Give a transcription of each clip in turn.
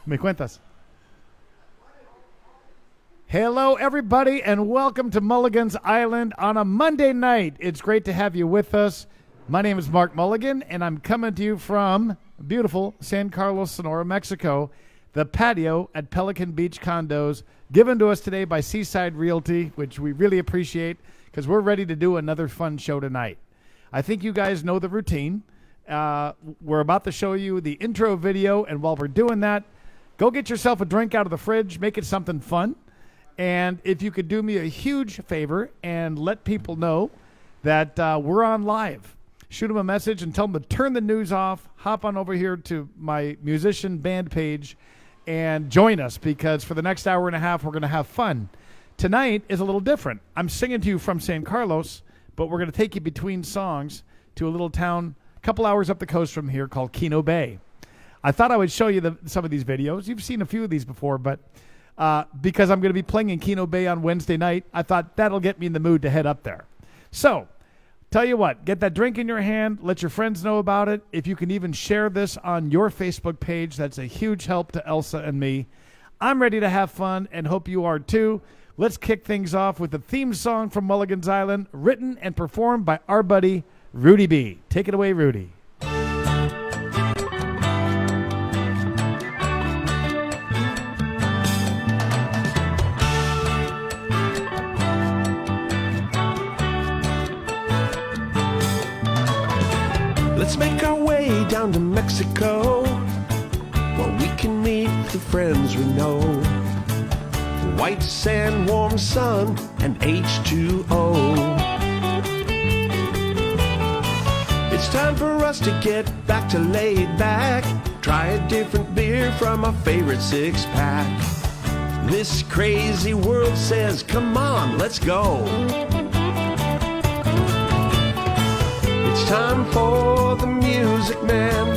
Me cuentas. Hello, everybody, and welcome to Mulligan's Island on a Monday night. It's great to have you with us. My name is Mark Mulligan, and I'm coming to you from beautiful San Carlos, Sonora, Mexico, the patio at Pelican Beach Condos, given to us today by Seaside Realty, which we really appreciate because we're ready to do another fun show tonight. I think you guys know the routine. We're about to show you the intro video, and while we're doing that, go get yourself a drink out of the fridge, make it something fun. And if you could do me a huge favor and let people know that we're on live, shoot them a message and tell them to turn the news off, hop on over here to my musician band page, and join us because for the next hour and a half, we're going to have fun. Tonight is a little different. I'm singing to you from San Carlos, but we're going to take you between songs to a little town a couple hours up the coast from here called Kino Bay. I thought I would show you some of these videos. You've seen a few of these before, but because I'm going to be playing in Kino Bay on Wednesday night, I thought that'll get me in the mood to head up there. So, tell you what, get that drink in your hand, let your friends know about it. If you can even share this on your Facebook page, that's a huge help to Elsa and me. I'm ready to have fun and hope you are too. Let's kick things off with the theme song from Mulligan's Island, written and performed by our buddy, Rudy B. Take it away, Rudy. Let's make our way down to Mexico, where we can meet the friends we know. White sand, warm sun, and H2O. It's time for us to get back to laid back. Try a different beer from our favorite six-pack. This crazy world says, come on, let's go. It's time for the music man,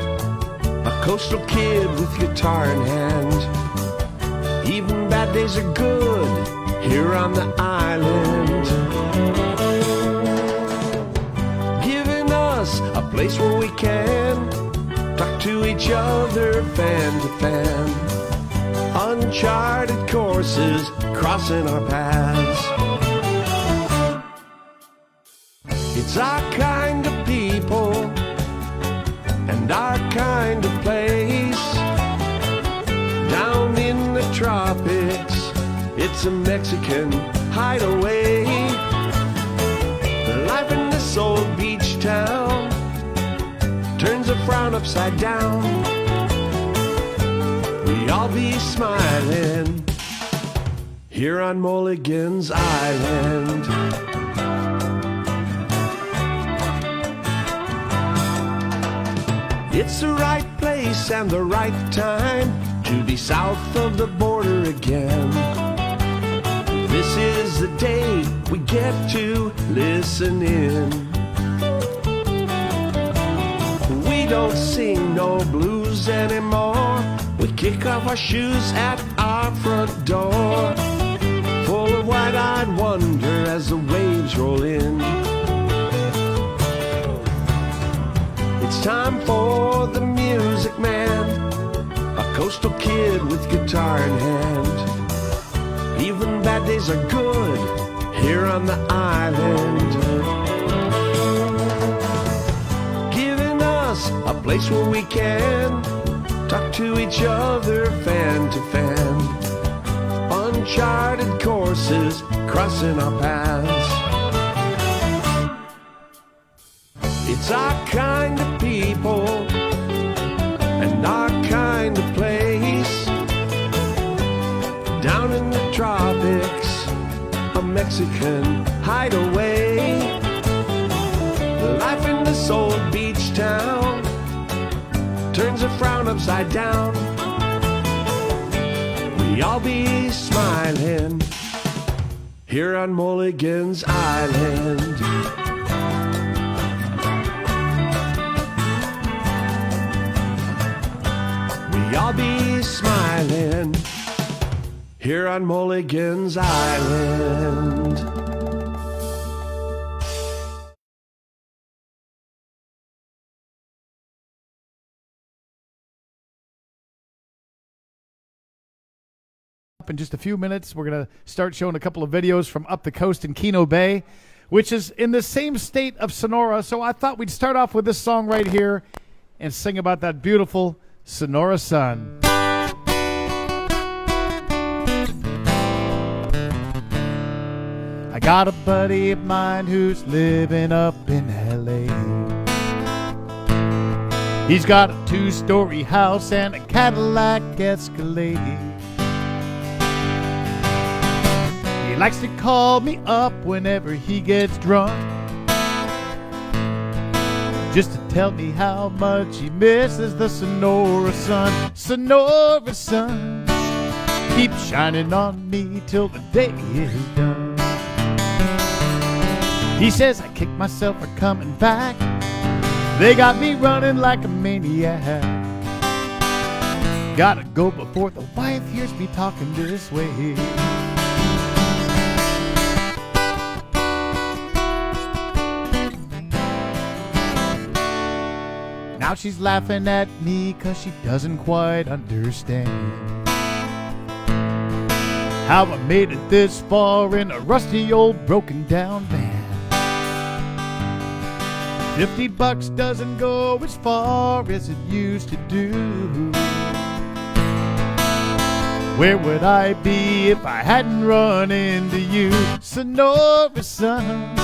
a coastal kid with guitar in hand. Even bad days are good here on the island, giving us a place where we can talk to each other fan to fan. Uncharted courses crossing our paths. It's our kind of people and our kind of place. Down in the tropics, it's a Mexican hideaway. Life in this old beach town turns a frown upside down. We all be smiling here on Mulligan's Island. It's the right place and the right time to be south of the border again. This is the day we get to listen in. We don't sing no blues anymore. We kick off our shoes at our front door, full of wide-eyed wonder as the waves roll in. It's time for the music man, a coastal kid with guitar in hand. Even bad days are good here on the island, giving us a place where we can talk to each other fan to fan. Uncharted courses crossing our paths. It's our kind of people and our kind of place. Down in the tropics, a Mexican hideaway. Life in this old beach town turns a frown upside down. We all be smiling here on Mulligan's Island. I'll be smiling here on Mulligan's Island. In just a few minutes, we're going to start showing a couple of videos from up the coast in Kino Bay, which is in the same state of Sonora. So I thought we'd start off with this song right here and sing about that beautiful Sonora sun. I got a buddy of mine who's living up in L.A. He's got a 2-story house and a Cadillac Escalade. He likes to call me up whenever he gets drunk, just to tell me how much he misses the Sonora sun. Sonora sun, keep shining on me till the day is done. He says I kicked myself for coming back. They got me running like a maniac. Gotta go before the wife hears me talking this way. Now she's laughing at me 'cause she doesn't quite understand how I made it this far in a rusty old broken down van. $50 doesn't go as far as it used to do. Where would I be if I hadn't run into you? Sonora sun,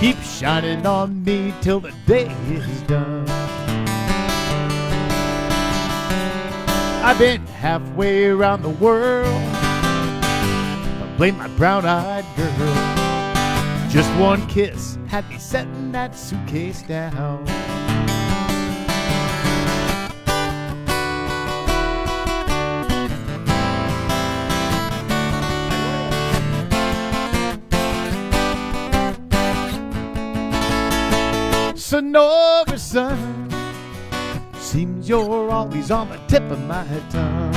keep shining on me till the day is done. I've been halfway around the world, but blame my brown-eyed girl. Just one kiss had me setting that suitcase down. Sonora sun, seems you're always on the tip of my tongue.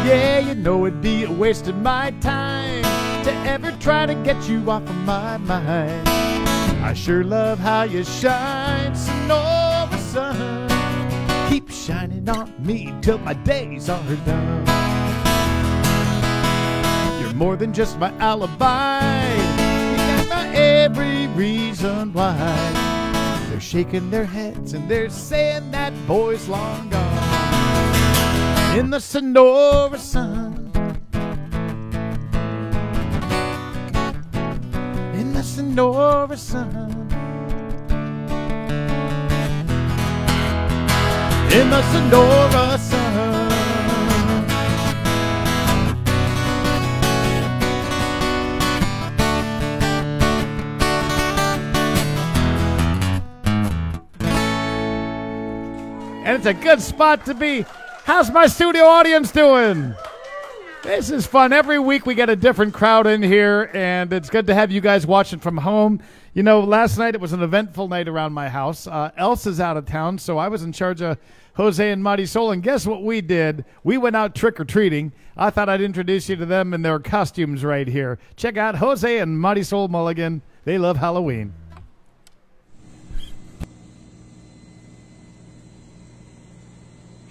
Yeah, you know it'd be a waste of my time to ever try to get you off of my mind. I sure love how you shine, Sonora sun. Keep shining on me till my days are done. You're more than just my alibi. You got my every reason why. They're shaking their heads and they're saying that boy's long gone. In the Sonora sun, in the Sonora sun, in the Sonora sun. And it's a good spot to be. How's my studio audience doing? This is fun. Every week we get a different crowd in here, and it's good to have you guys watching from home. You know, last night it was an eventful night around my house. Elsa's out of town, so I was in charge of Jose and Marisol, and guess what we did? We went out trick-or-treating. I thought I'd introduce you to them in their costumes right here. Check out Jose and Marisol Mulligan. They love Halloween.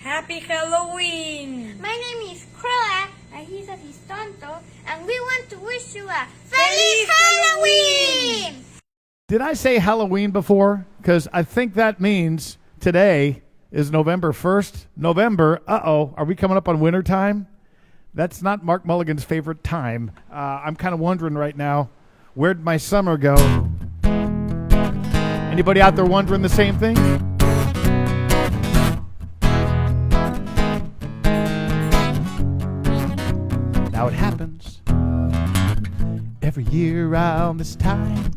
Happy Halloween! My name is Cruella, and he's a Tonto, and we want to wish you a Feliz Halloween! Did I say Halloween before? Because I think that means today is November 1st. November, are we coming up on winter time? That's not Mark Mulligan's favorite time. I'm kind of wondering right now, where'd my summer go? Anybody out there wondering the same thing? Now it happens every year around this time.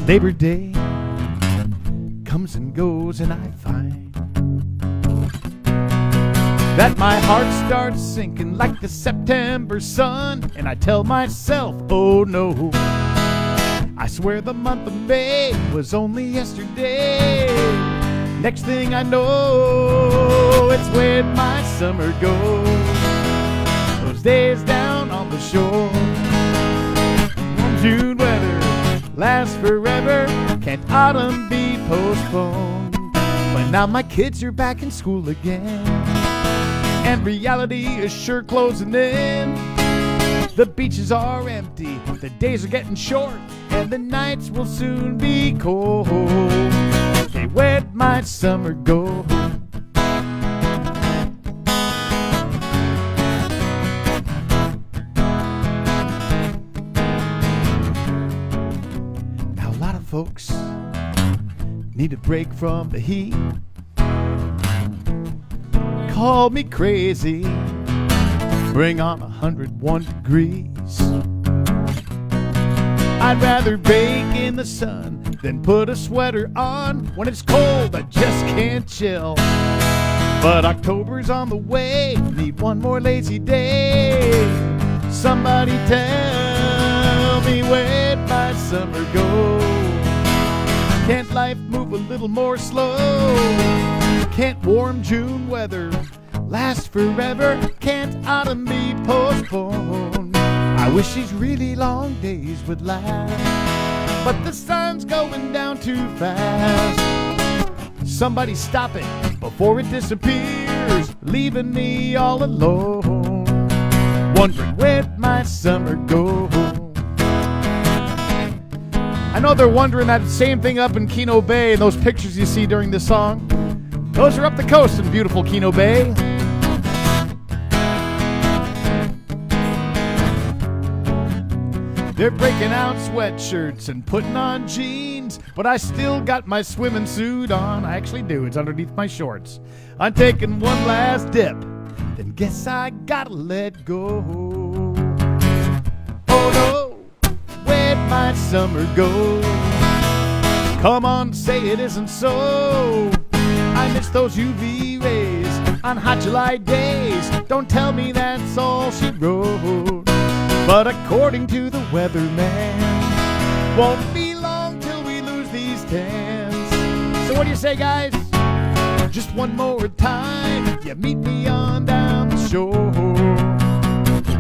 Labor Day comes and goes, and I find that my heart starts sinking like the September sun. And I tell myself, oh no, I swear the month of May was only yesterday. Next thing I know, it's where my summer goes. Those days down on the shore. Warm June weather lasts forever. Can't autumn be postponed? But now my kids are back in school again. and reality is sure closing in. The beaches are empty, the days are getting short, and the nights will soon be cold. Hey, where'd my summer go? Now a lot of folks need a break from the heat. Call me crazy, bring on 101 degrees. I'd rather bake in the sun than put a sweater on. When it's cold, I just can't chill. But October's on the way, need one more lazy day. Somebody tell me where'd my summer go? Can't life move a little more slow? Can't warm June weather last forever? Can't autumn be postponed? I wish these really long days would last, but the sun's going down too fast. Somebody stop it before it disappears, leaving me all alone, wondering where'd my summer go? I know they're wondering that same thing up in Kino Bay, and those pictures you see during this song, those are up the coast in beautiful Kino Bay. They're breaking out sweatshirts and putting on jeans, but I still got my swimming suit on. I actually do. It's underneath my shorts. I'm taking one last dip, then guess I gotta let go. Oh no, where'd my summer go? Come on, say it isn't so. I miss those UV rays on hot July days. Don't tell me that's all she wrote. But according to the weatherman, won't be long till we lose these tans. So what do you say, guys? Just one more time, you meet me on down the shore.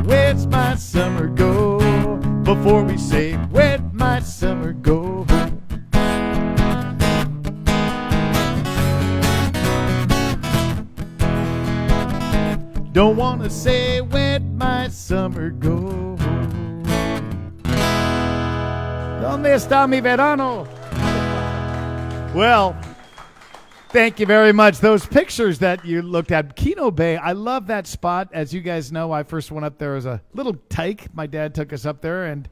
Where's my summer go? Before we say, where'd my summer go? Don't wanna say where'd my summer go. ¿Dónde está mi verano? Well, thank you very much. Those pictures that you looked at, Kino Bay, I love that spot. As you guys know, I first went up there as a little tyke. My dad took us up there, and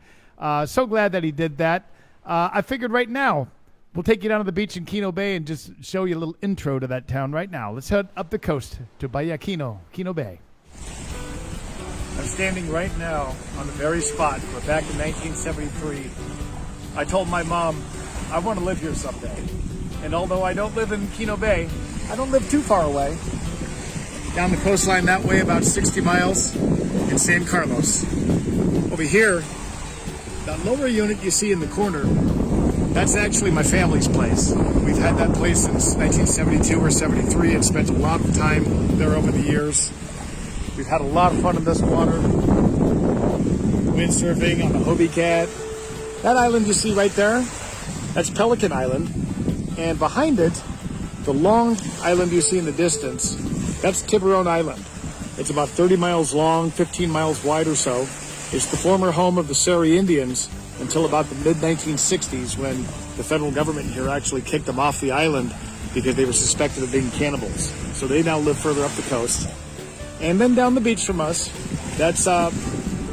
so glad that he did that. I figured right now, we'll take you down to the beach in Kino Bay and just show you a little intro to that town right now. Let's head up the coast to Bahia Kino Bay. I'm standing right now on the very spot where back in 1973, I told my mom, I want to live here someday. And although I don't live in Kino Bay, I don't live too far away. Down the coastline that way, about 60 miles in San Carlos. Over here, that lower unit you see in the corner, that's actually my family's place. We've had that place since 1972 or 73 and spent a lot of time there over the years. We've had a lot of fun in this water. Windsurfing on the Hobie Cat. That island you see right there, that's Pelican Island. And behind it, the long island you see in the distance, that's Tiburon Island. It's about 30 miles long, 15 miles wide or so. It's the former home of the Seri Indians until about the mid-1960s when the federal government here actually kicked them off the island because they were suspected of being cannibals. So they now live further up the coast. And then down the beach from us, that's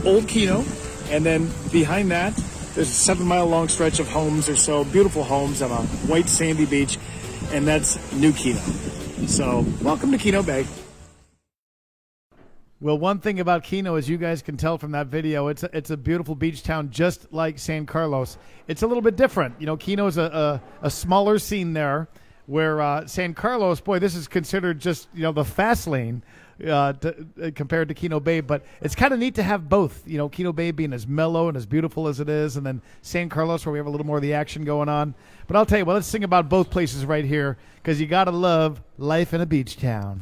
Old Kino. And then behind that, there's a 7-mile long stretch of homes or so, beautiful homes on a white sandy beach, and that's New Kino. So welcome to Kino Bay. Well, one thing about Kino, as you guys can tell from that video, it's a beautiful beach town just like San Carlos. It's a little bit different. You know, Kino is a smaller scene there, where San Carlos, boy, this is considered just, you know, the fast lane compared to Kino Bay. But it's kind of neat to have both, you know, Kino Bay being as mellow and as beautiful as it is, and then San Carlos where we have a little more of the action going on. But I'll tell you what, let's sing about both places right here, because you got to love life in a beach town.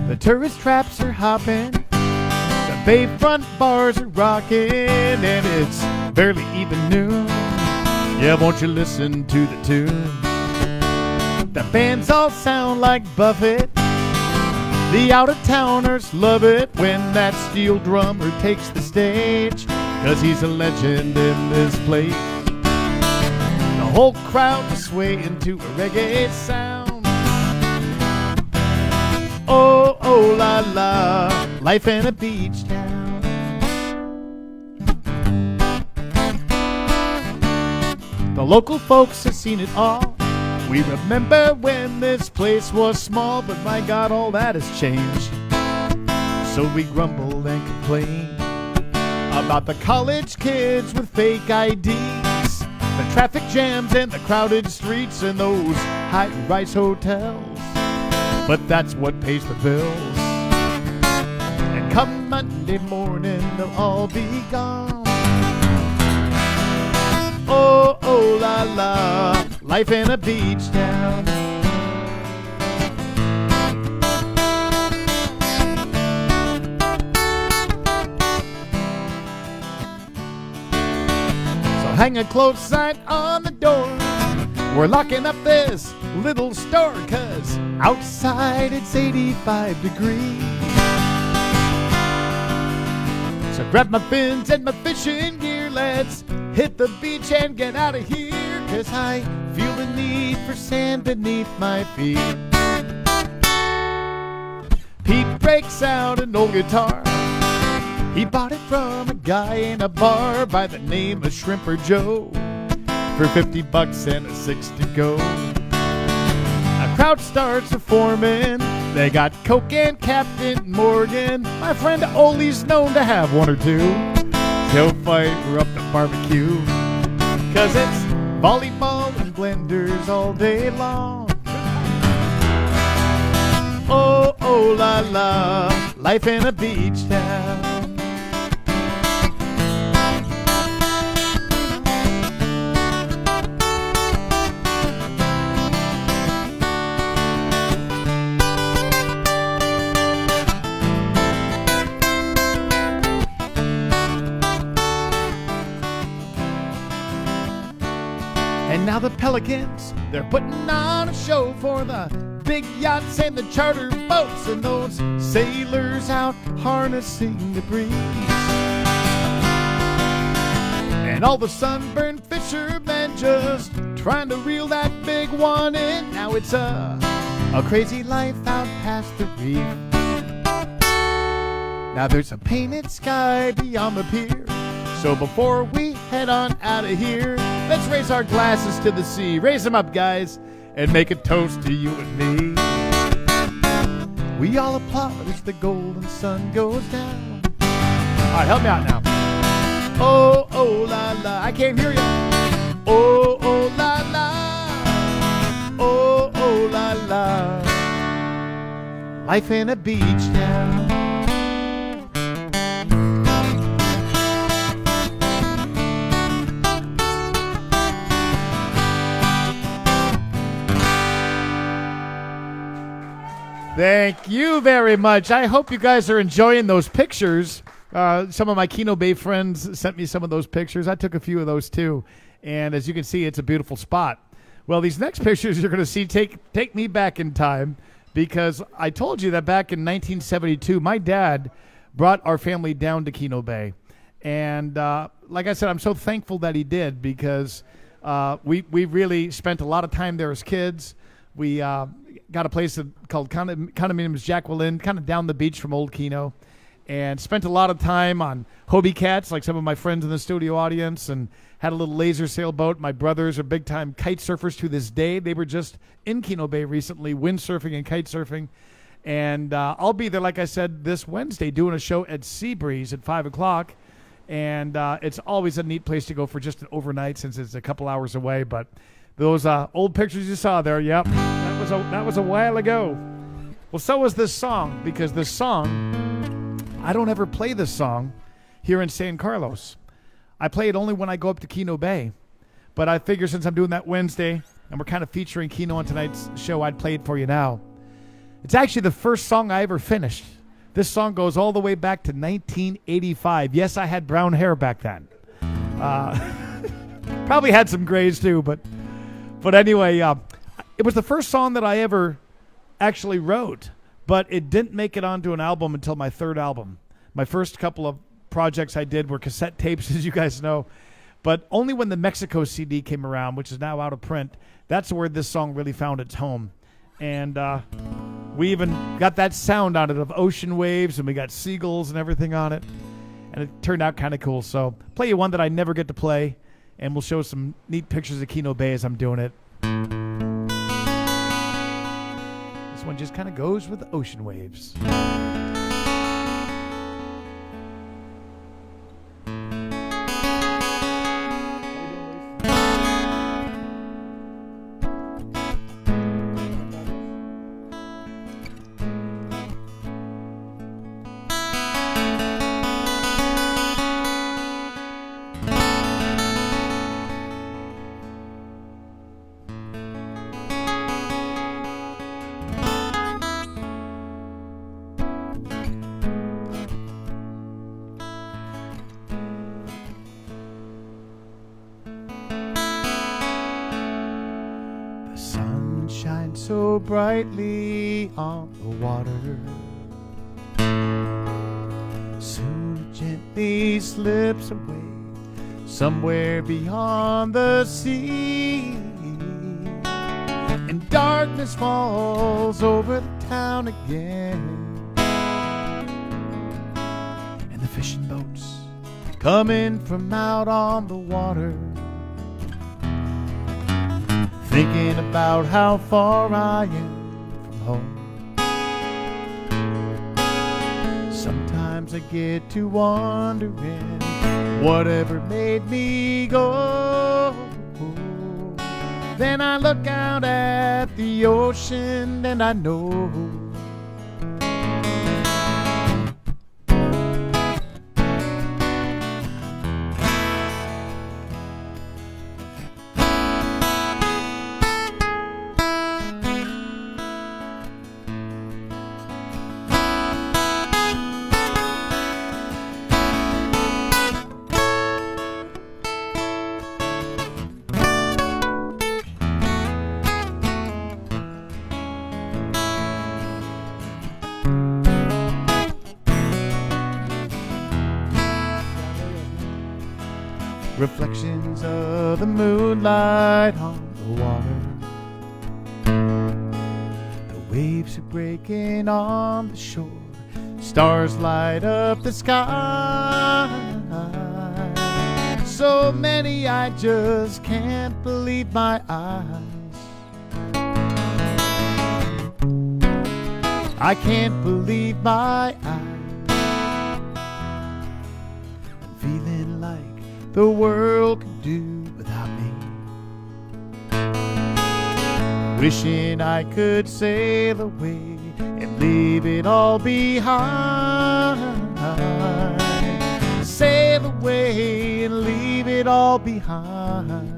The tourist traps are hopping, the Bayfront bars are rocking, and it's barely even noon. Yeah, won't you listen to the tune? The bands all sound like Buffett. The out-of-towners love it when that steel drummer takes the stage, 'cause he's a legend in this place. The whole crowd will sway into a reggae sound. Oh, oh, la, la, life in a beach town. The local folks have seen it all. We remember when this place was small, but my God, all that has changed. So we grumble and complain about the college kids with fake IDs, the traffic jams and the crowded streets and those high-rise hotels. But that's what pays the bills. And come Monday morning, they'll all be gone. Oh, oh, la, la, life in a beach town. So hang a close sign on the door. We're locking up this little store, 'cause outside it's 85 degrees. So grab my fins and my fishing gear, let's hit the beach and get out of here, 'cause I feel the need for sand beneath my feet. Pete breaks out an old guitar. He bought it from a guy in a bar by the name of Shrimper Joe for $50 and a 6 to go. A crowd starts forming. They got Coke and Captain Morgan. My friend Ole's known to have one or two. He'll fire up the barbecue, 'cause it's volleyball and blenders all day long. Oh, oh, la, la, life in a beach town. And now the Pelicans, they're putting on a show for the big yachts and the charter boats and those sailors out harnessing the breeze. And all the sunburned fishermen just trying to reel that big one in. Now it's a crazy life out past the reef. Now there's a painted sky beyond the pier. So before we head on out of here, let's raise our glasses to the sea. Raise them up, guys, and make a toast to you and me. We all applaud as the golden sun goes down. All right, help me out now. Oh, oh, la, la. I can't hear you. Oh, oh, la, la. Oh, oh, la, la. Life in a beach town. Thank you very much. I hope you guys are enjoying those pictures. Some of my Kino Bay friends sent me some of those pictures. I took a few of those too. And as you can see, it's a beautiful spot. Well, these next pictures you're going to see take me back in time, because I told you that back in 1972, my dad brought our family down to Kino Bay. And like I said, I'm so thankful that he did, because we really spent a lot of time there as kids. We got a place called Condominiums Jacqueline, kind of down the beach from Old Kino, and spent a lot of time on Hobie Cats, like some of my friends in the studio audience, and had a little laser sailboat. My brothers are big-time kite surfers to this day. They were just in Kino Bay recently, windsurfing and kite surfing. And I'll be there, like I said, this Wednesday doing a show at Seabreeze at 5 o'clock. And it's always a neat place to go for just an overnight, since it's a couple hours away. But those old pictures you saw there, yep, that was a while ago. Well, so was this song, because this song, I don't ever play this song here in San Carlos. I play it only when I go up to Kino Bay. But I figure since I'm doing that Wednesday, and we're kind of featuring Kino on tonight's show, I'd play it for you now. It's actually the first song I ever finished This song goes all the way back to 1985. Yes, I had brown hair back then. Probably had some grays too, but anyway, it was the first song that I ever actually wrote, but it didn't make it onto an album until my third album. My first couple of projects I did were cassette tapes, as you guys know, but only when the Mexico CD came around, which is now out of print, that's where this song really found its home. And we even got that sound on it of ocean waves, and we got seagulls and everything on it, and it turned out kind of cool. So play you one that I never get to play, and we'll show some neat pictures of Kino Bay as I'm doing it. This one just kind of goes with the ocean waves. So brightly on the water, soon it gently slips away somewhere beyond the sea, and darkness falls over the town again, and the fishing boats come in from out on the water, thinking about how far I am from home. Sometimes I get to wondering whatever made me go. Then I look out at the ocean and I know reflections of the moonlight on the water. The waves are breaking on the shore. Stars light up the sky. So many I just can't believe my eyes. I can't believe my eyes. I'm feeling like the world could do without me. Wishing I could sail away and leave it all behind. Sail away and leave it all behind.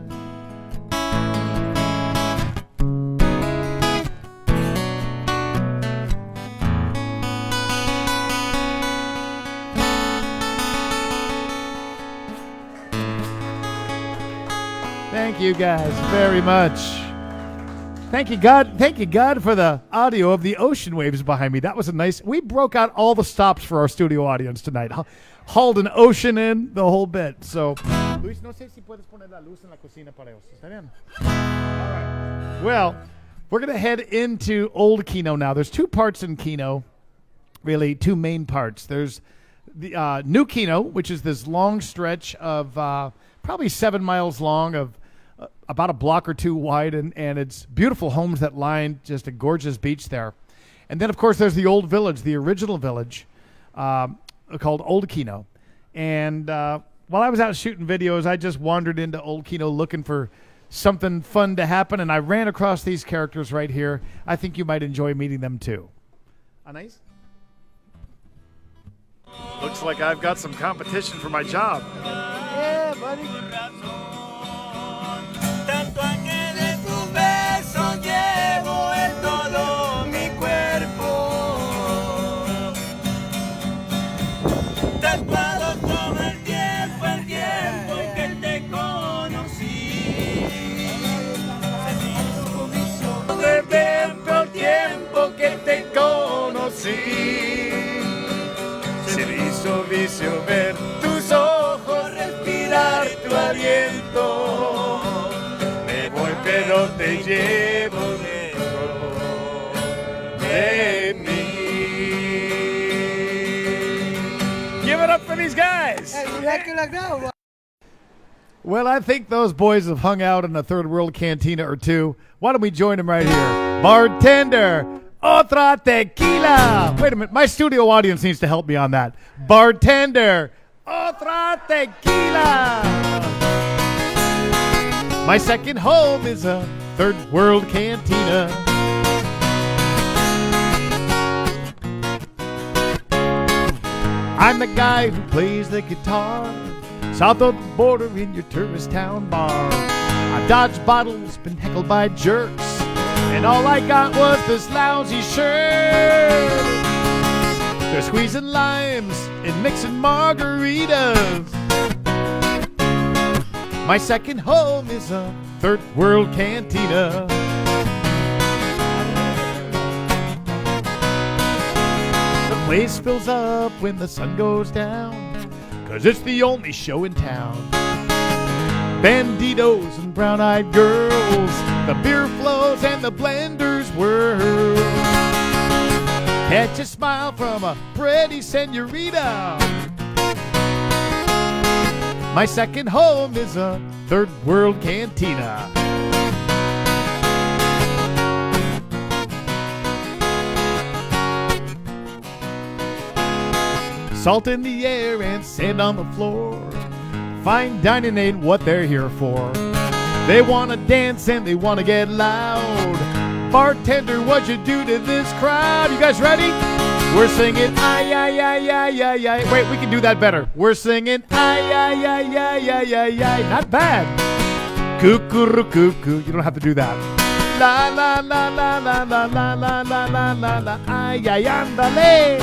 Thank you guys very much. Thank you God for the audio of the ocean waves behind me. That was a nice, we broke out all the stops for our studio audience tonight. Hauled an ocean in, the whole bit. So, Luis, no sé si puedes poner la luz en la cocina para ellos. ¿Está bien? All right. Well, we're going to head into Old Kino now. There's two parts in Kino, really, two main parts. There's the New Kino, which is this long stretch of probably 7 miles long, of about a block or two wide, and it's beautiful homes that line just a gorgeous beach there. And then, of course, there's the old village, the original village, called Old Kino. And while I was out shooting videos, I just wandered into Old Kino looking for something fun to happen, and I ran across these characters right here. I think you might enjoy meeting them too. Anais? Looks like I've got some competition for my job. Yeah, buddy. Tanto que de tu beso llevo en todo mi cuerpo. hermoso vicio ver tus ojos, respirar tu aliento. Me voy pero te llevo dentro de mí. Give it up for these guys. Well, I think those boys have hung out in a third world cantina or two. Why don't we join them right here? Bartender, otra tequila. Wait a minute, my studio audience needs to help me on that. Bartender, otra tequila. My second home is a third world cantina. I'm the guy who plays the guitar south of the border in your tourist town bar. I've dodged bottles, been heckled by jerks, and all I got was this lousy shirt. They're squeezing limes and mixing margaritas. My second home is a third world cantina. The place fills up when the sun goes down, 'cause it's the only show in town. Banditos and brown-eyed girls, the beer flows and the blenders whirl. Catch a smile from a pretty senorita. My second home is a third world cantina. Salt in the air and sand on the floor. Fine dining ain't what they're here for. They want to dance and they want to get loud. Bartender, what'd you do to this crowd? You guys ready? We're singing ay, ay, ay, ay, ay, ay. Wait, we can do that better. We're singing ay, ay, ay, ay, ay, ay, ay. Not bad. Cuckoo. You don't have to do that. La, la, la, la, la, la, la, la, la, la, la, la, ay, ay, andale.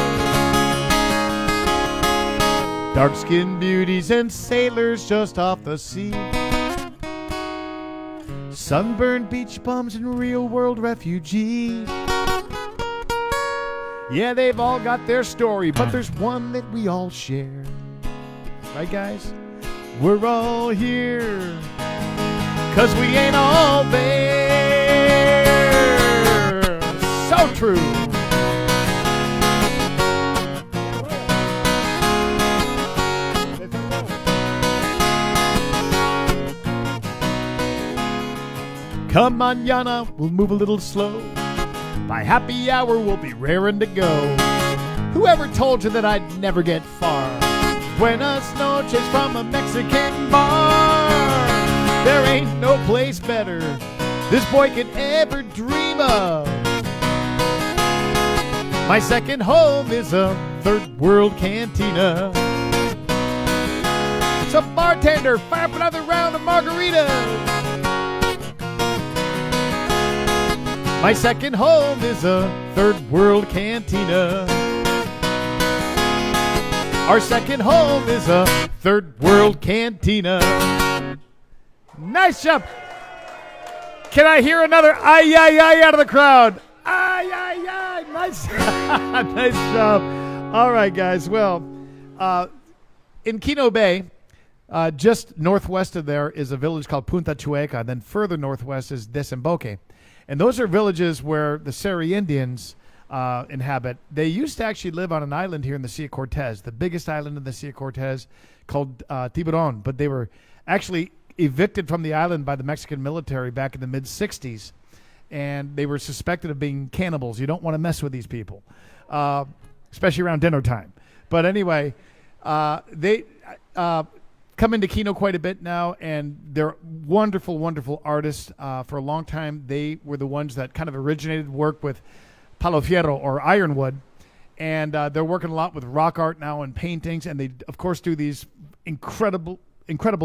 Dark-skinned beauties and sailors just off the sea. Sunburned beach bums and real-world refugees. Yeah, they've all got their story, but there's one that we all share. Right, guys? We're all here, 'cause we ain't all there. So true. Come on, Yana, we'll move a little slow. By happy hour, we'll be raring to go. Whoever told you that I'd never get far? Buenas noches from a Mexican bar. There ain't no place better this boy could ever dream of. My second home is a third world cantina. So bartender, fire up another round of margaritas. My second home is a third world cantina. Our second home is a third world cantina. Nice job. Can I hear another ay, ay, ay out of the crowd? Ay, ay, ay. Nice. Nice job. All right, guys. Well, in Kino Bay, just northwest of there is a village called Punta Chueca. Then further northwest is Desemboque. And those are villages where the Seri Indians inhabit. They used to actually live on an island here in the Sea of Cortez, the biggest island in the Sea of Cortez, called Tiburon. But they were actually evicted from the island by the Mexican military back in the mid-'60s. And they were suspected of being cannibals. You don't want to mess with these people, especially around dinner time. But anyway, they come into Kino quite a bit now, and they're wonderful, wonderful artists. For a long time, they were the ones that kind of originated work with palo fierro, or ironwood, and they're working a lot with rock art now and paintings, and they, of course, do these incredible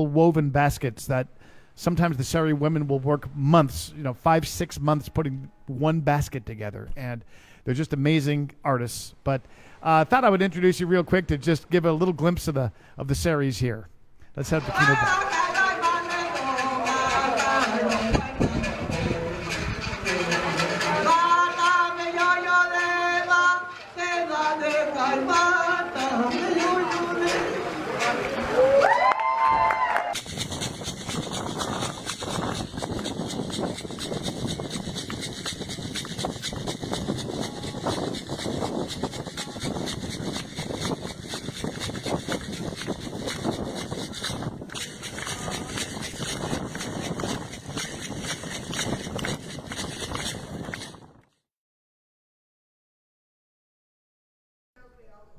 woven baskets that sometimes the Seri women will work months, 5-6 months putting one basket together, and they're just amazing artists. But I thought I would introduce you real quick to just give a little glimpse of the Seris here. Let's have the Kino Bay.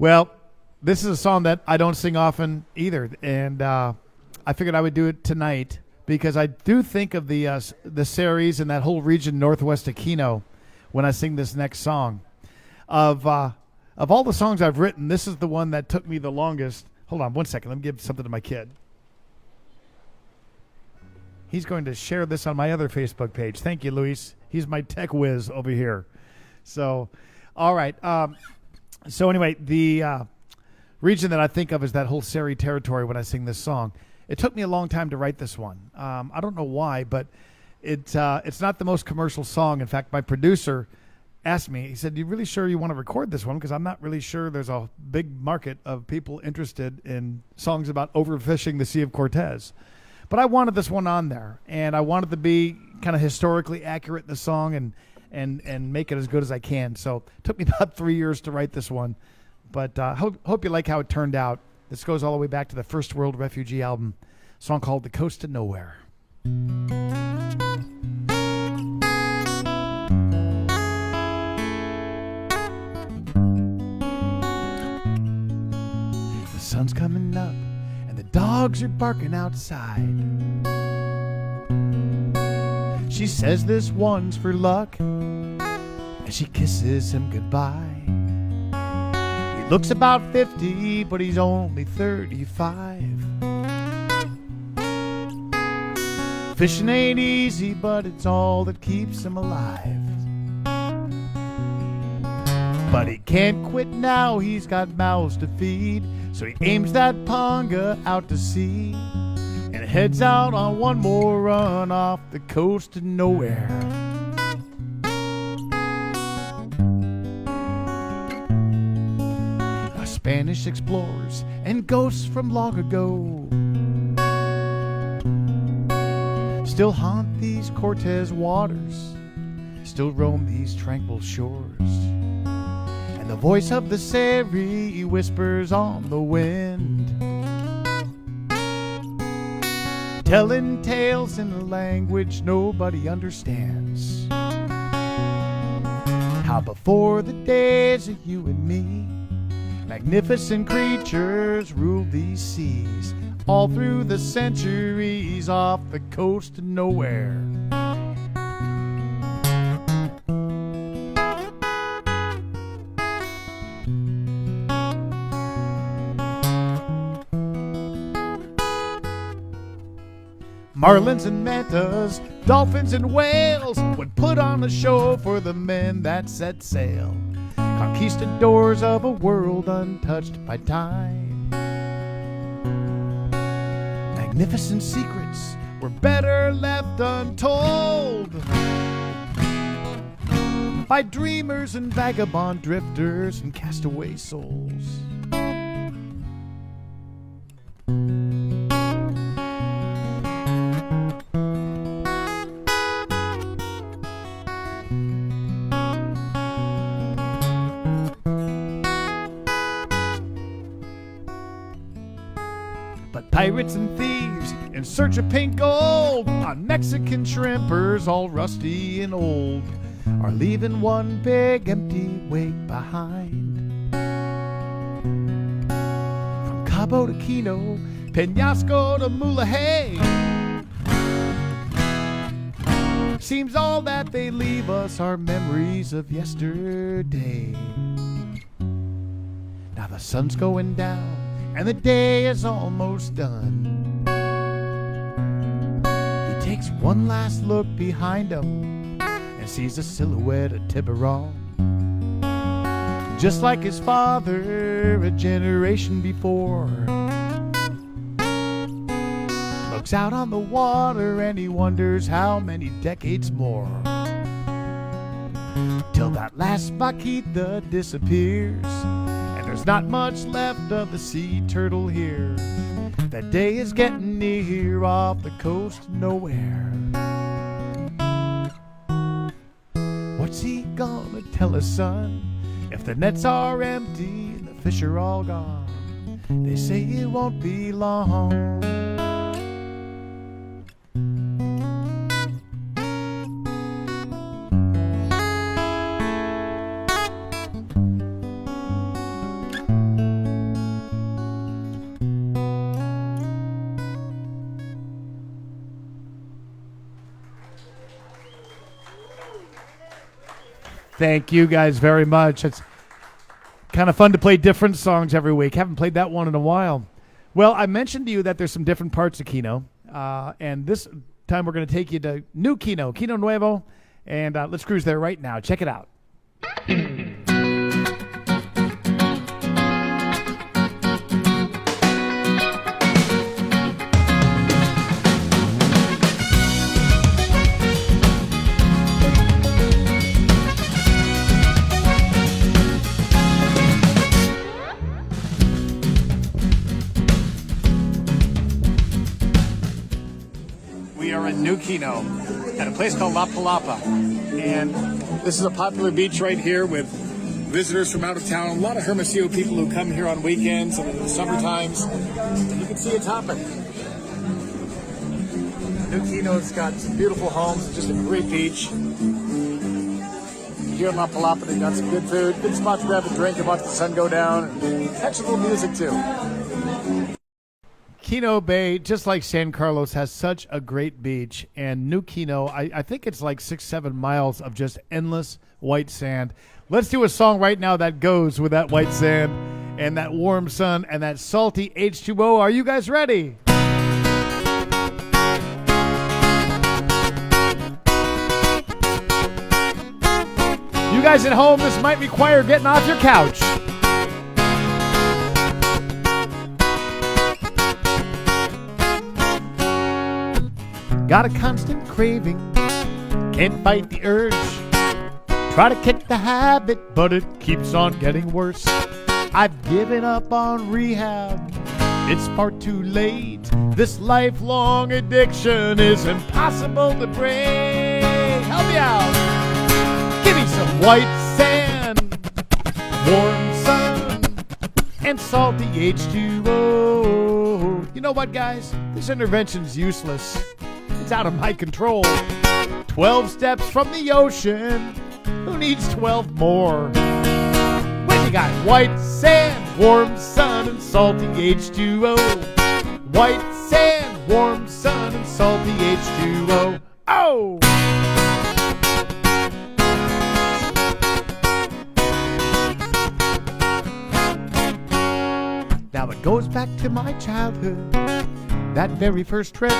Well, this is a song that I don't sing often either, and I figured I would do it tonight because I do think of the Ceres and that whole region northwest of Kino when I sing this next song. Of all the songs I've written, this is the one that took me the longest. Hold on one second. Let me give something to my kid. He's going to share this on my other Facebook page. Thank you, Luis. He's my tech whiz over here. So, all right. So anyway, the region that I think of is that whole Seri territory when I sing this song. It took me a long time to write this one. I don't know why, but it's not the most commercial song. In fact, my producer asked me, he said, "You really sure you want to record this one? Because I'm not really sure there's a big market of people interested in songs about overfishing the Sea of Cortez." But I wanted this one on there, and I wanted to be kind of historically accurate in the song and make it as good as I can. So it took me about 3 years to write this one. But hope you like how it turned out. This goes all the way back to the First World Refugee album, a song called The Coast to Nowhere. The sun's coming up and the dogs are barking outside. She says this one's for luck as she kisses him goodbye. He looks about 50, but he's only 35. Fishing ain't easy, but it's all that keeps him alive. But he can't quit now, he's got mouths to feed. So he aims that panga out to sea and heads out on one more run off the coast to nowhere. Now Spanish explorers and ghosts from long ago still haunt these Cortez waters, still roam these tranquil shores. And the voice of the Seri whispers on the wind, telling tales in a language nobody understands. How before the days of you and me, magnificent creatures ruled these seas, all through the centuries off the coast to nowhere. Marlins and mantas, dolphins and whales would put on a show for the men that set sail, conquistadors of a world untouched by time. Magnificent secrets were better left untold by dreamers and vagabond drifters and castaway souls. Pirates and thieves in search of pink gold on Mexican shrimpers all rusty and old are leaving one big empty wake behind. From Cabo to Kino, Penasco to Mulligan, seems all that they leave us are memories of yesterday. Now the sun's going down and the day is almost done. He takes one last look behind him and sees a silhouette of Tiburon, just like his father a generation before. Looks out on the water and he wonders how many decades more till that last vaquita disappears. There's not much left of the sea turtle here. That day is getting near off the coast of nowhere. What's he gonna tell us, son, if the nets are empty and the fish are all gone? They say it won't be long. Thank you guys very much. It's kind of fun to play different songs every week. Haven't played that one in a while. Well, I mentioned to you that there's some different parts of Kino, and this time we're going to take you to New Kino, Kino Nuevo, and let's cruise there right now. Check it out. We are in New Kino at a place called La Palapa. And this is a popular beach right here with visitors from out of town. A lot of Hermosillo people who come here on weekends and in the summer times. And you can see it's hopping. New Kino's got some beautiful homes, just a great beach. Here in La Palapa, they've got some good food, good spot to grab a drink and watch the sun go down. And catch a little music too. Kino Bay, just like San Carlos, has such a great beach. And New Kino, I think it's like 6-7 miles of just endless white sand. Let's do a song right now that goes with that white sand and that warm sun and that salty H2O. Are you guys ready? You guys at home, this might require getting off your couch. Got a constant craving, can't fight the urge. Try to kick the habit, but it keeps on getting worse. I've given up on rehab, it's far too late. This lifelong addiction is impossible to break. Help me out. Give me some white sand, warm sun, and salty H2O. You know what, guys? This intervention's useless. It's out of my control. 12 steps from the ocean. Who needs 12 more? When you got white sand, warm sun, and salty H2O. White sand, warm sun, and salty H2O. Oh! Now it goes back to my childhood, that very first trip.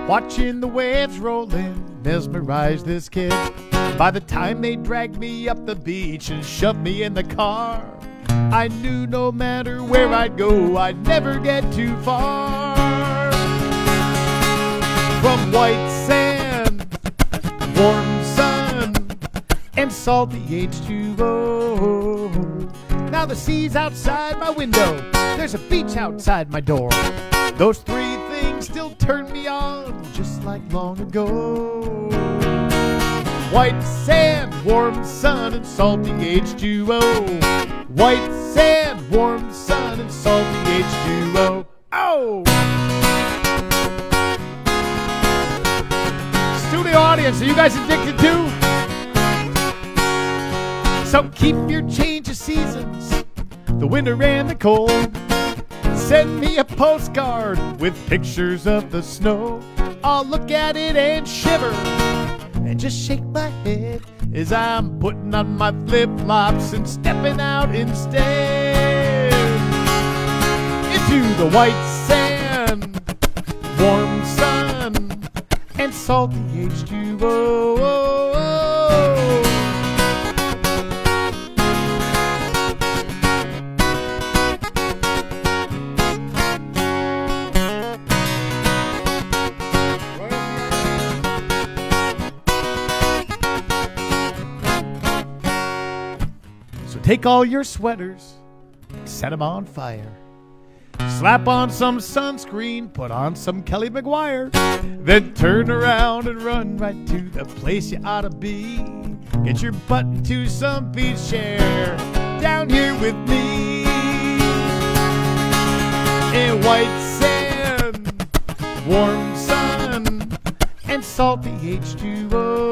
Watching the waves roll in mesmerized this kid. By the time they dragged me up the beach and shoved me in the car, I knew no matter where I'd go, I'd never get too far. From white sand, warm sun, and salty H2O. Now the sea's outside my window, there's a beach outside my door. Those three things still turn me on, just like long ago. White sand, warm sun, and salty H2O. White sand, warm sun, and salty H2O. Oh! Studio audience, are you guys addicted too? So keep your change of seasons, the winter and the cold. Send me a postcard with pictures of the snow. I'll look at it and shiver and just shake my head as I'm putting on my flip-flops and stepping out instead into the white sand, warm sun, and salty H2O. Take all your sweaters, set them on fire. Slap on some sunscreen, put on some Kelly McGuire. Then turn around and run right to the place you ought to be. Get your butt into some beach chair down here with me. In white sand, warm sun, and salty H2O.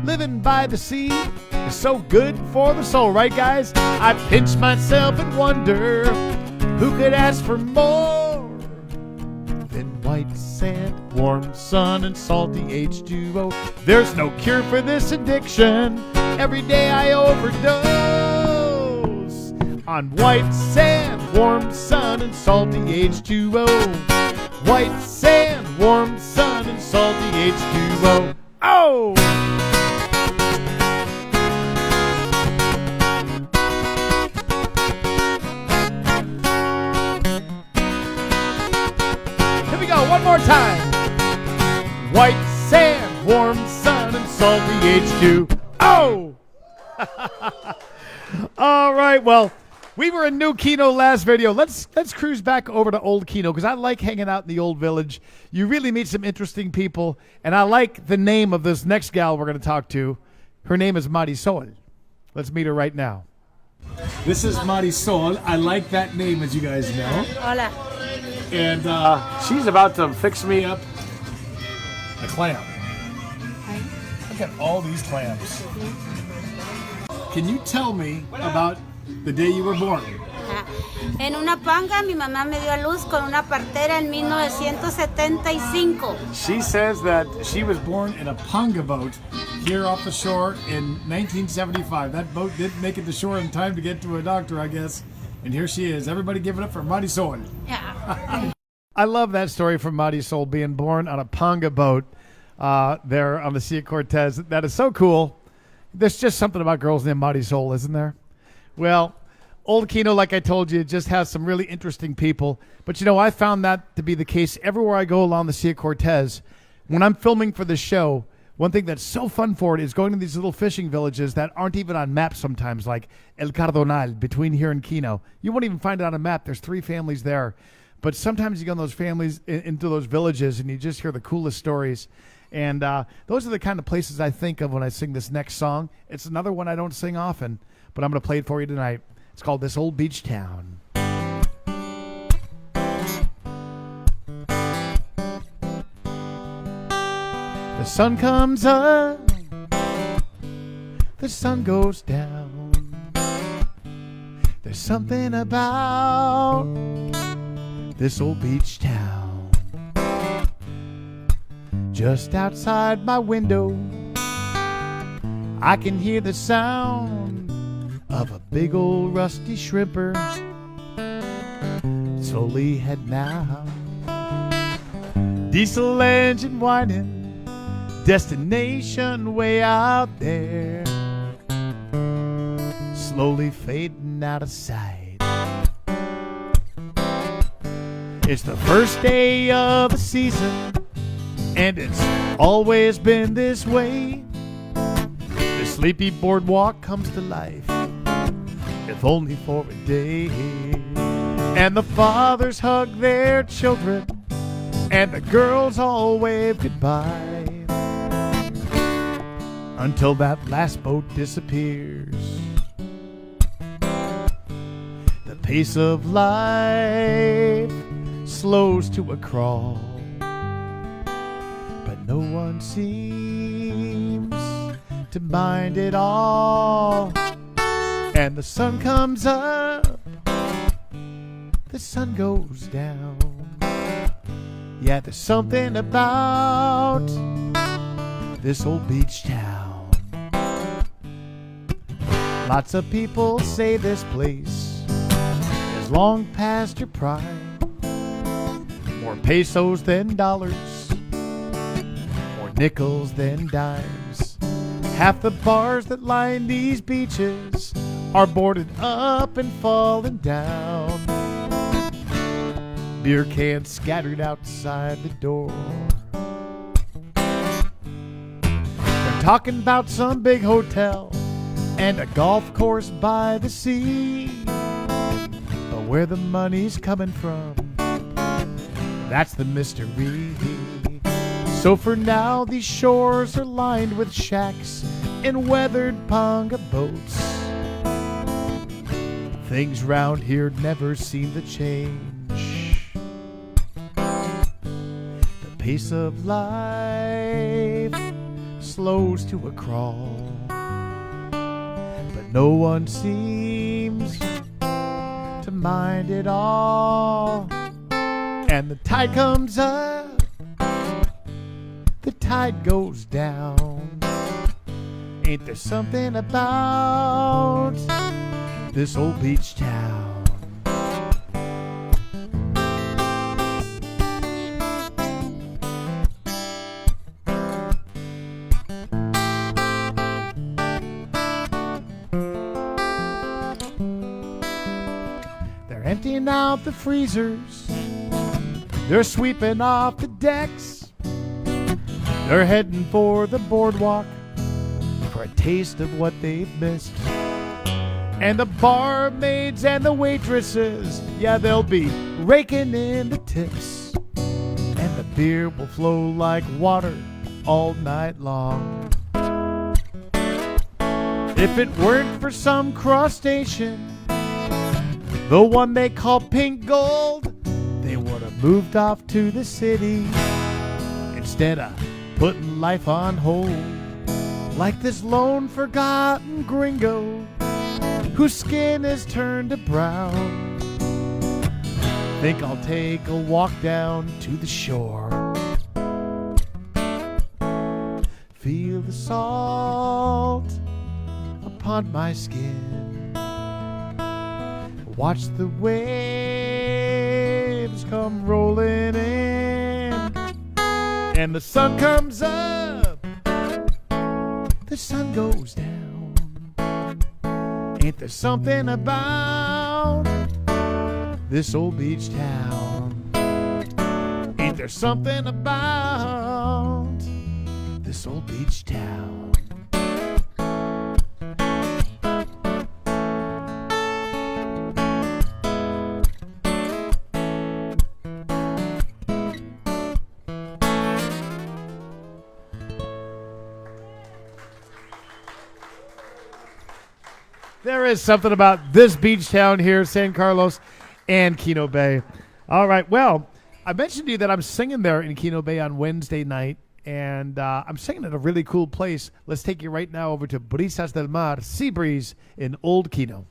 Living by the sea is so good for the soul, right guys? I pinch myself and wonder who could ask for more than white white sand, warm sun, and salty H2O. There's no cure for this addiction. Every day I overdose on white sand, warm sun, and salty H2O. White sand, warm sun, and salty H2O. Oh! Here we go, one more time. White sand, warm sun, and salty H2O. All right, well, we were in New Kino last video. Let's cruise back over to Old Kino because I like hanging out in the old village. You really meet some interesting people, and I like the name of this next gal we're going to talk to. Her name is Marisol. Let's meet her right now. This is Marisol. I like that name, as you guys know. Hola. And she's about to fix me up a clam. Look at all these clams. Can you tell me about the day you were born? En una panga, mi mamá me dio a luz con una partera en 1975. She says that she was born in a panga boat here off the shore in 1975. That boat didn't make it to shore in time to get to a doctor, I guess. And here she is. Everybody give it up for Marisol. Yeah. I love that story from Marisol being born on a panga boat there on the Sea of Cortez. That is so cool. There's just something about girls named Marisol, isn't there? Well, Old Kino, like I told you, just has some really interesting people. But, you know, I found that to be the case everywhere I go along the Sea of Cortez. When I'm filming for the show, one thing that's so fun for it is going to these little fishing villages that aren't even on maps sometimes, like El Cardonal, between here and Kino. You won't even find it on a map. There's 3 families there. But sometimes you go in those families, into those villages, and you just hear the coolest stories. And those are the kind of places I think of when I sing this next song. It's another one I don't sing often, but I'm going to play it for you tonight. It's called This Old Beach Town. The sun comes up, the sun goes down. There's something about this old beach town. Just outside my window, I can hear the sound of a big old rusty shrimper slowly heading out. Diesel engine whining, destination way out there, slowly fading out of sight. It's the first day of the season, and it's always been this way. The sleepy boardwalk comes to life, if only for a day. And the fathers hug their children, and the girls all wave goodbye, until that last boat disappears. The pace of life slows to a crawl, but no one seems to mind it all. And the sun comes up, the sun goes down. Yeah, there's something about this old beach town. Lots of people say this place is long past your prime. More pesos than dollars, more nickels than dimes. Half the bars that line these beaches are boarded up and falling down. Beer cans scattered outside the door. They're talking about some big hotel and a golf course by the sea. But where the money's coming from, that's the mystery. So for now, these shores are lined with shacks and weathered panga boats. Things round here never seem to change. The pace of life slows to a crawl, but no one seems to mind it all. And the tide comes up, the tide goes down. Ain't there something about this old beach town? They're emptying out the freezers. They're sweeping off the decks. They're heading for the boardwalk for a taste of what they've missed. And the barmaids and the waitresses, yeah, they'll be raking in the tips. And the beer will flow like water all night long. If it weren't for some crustacean, the one they call pink gold, they would have moved off to the city instead of putting life on hold. Like this lone forgotten gringo whose skin is turned to brown. Think I'll take a walk down to the shore. Feel the salt upon my skin. Watch the waves come rolling in. And the sun comes up, the sun goes down. Ain't there something about this old beach town? Ain't there something about this old beach town? There is something about this beach town here, San Carlos and Kino Bay. All right, well, I mentioned to you that I'm singing there in Kino Bay on Wednesday night, and I'm singing at a really cool place. Let's take you right now over to Brisas del Mar, Sea Breeze in Old Kino.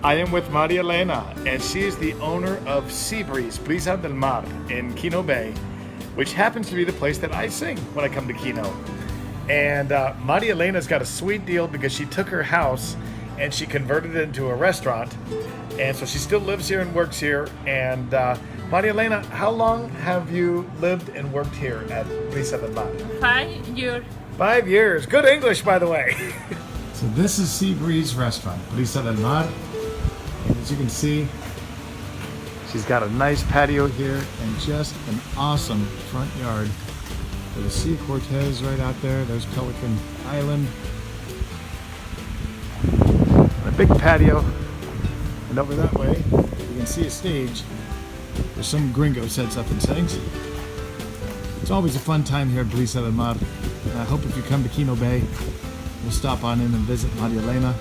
I am with Maria Elena, and she is the owner of Sea Breeze, Brisa del Mar, in Kino Bay, which happens to be the place that I sing when I come to Kino. And Maria Elena's got a sweet deal because she took her house and she converted it into a restaurant. And so she still lives here and works here. And Maria Elena, how long have you lived and worked here at Brisa del Mar? 5 years. 5 years. Good English, by the way. So this is Sea Breeze Restaurant, Brisa del Mar. And as you can see, she's got a nice patio here and just an awesome front yard. With the Sea Cortez right out there. There's Pelican Island. And a big patio. And over that way, you can see a stage where some gringo sets up and sings. It's always a fun time here at Brisa del Mar. And I hope if you come to Kino Bay, you'll stop on in and visit Maria Elena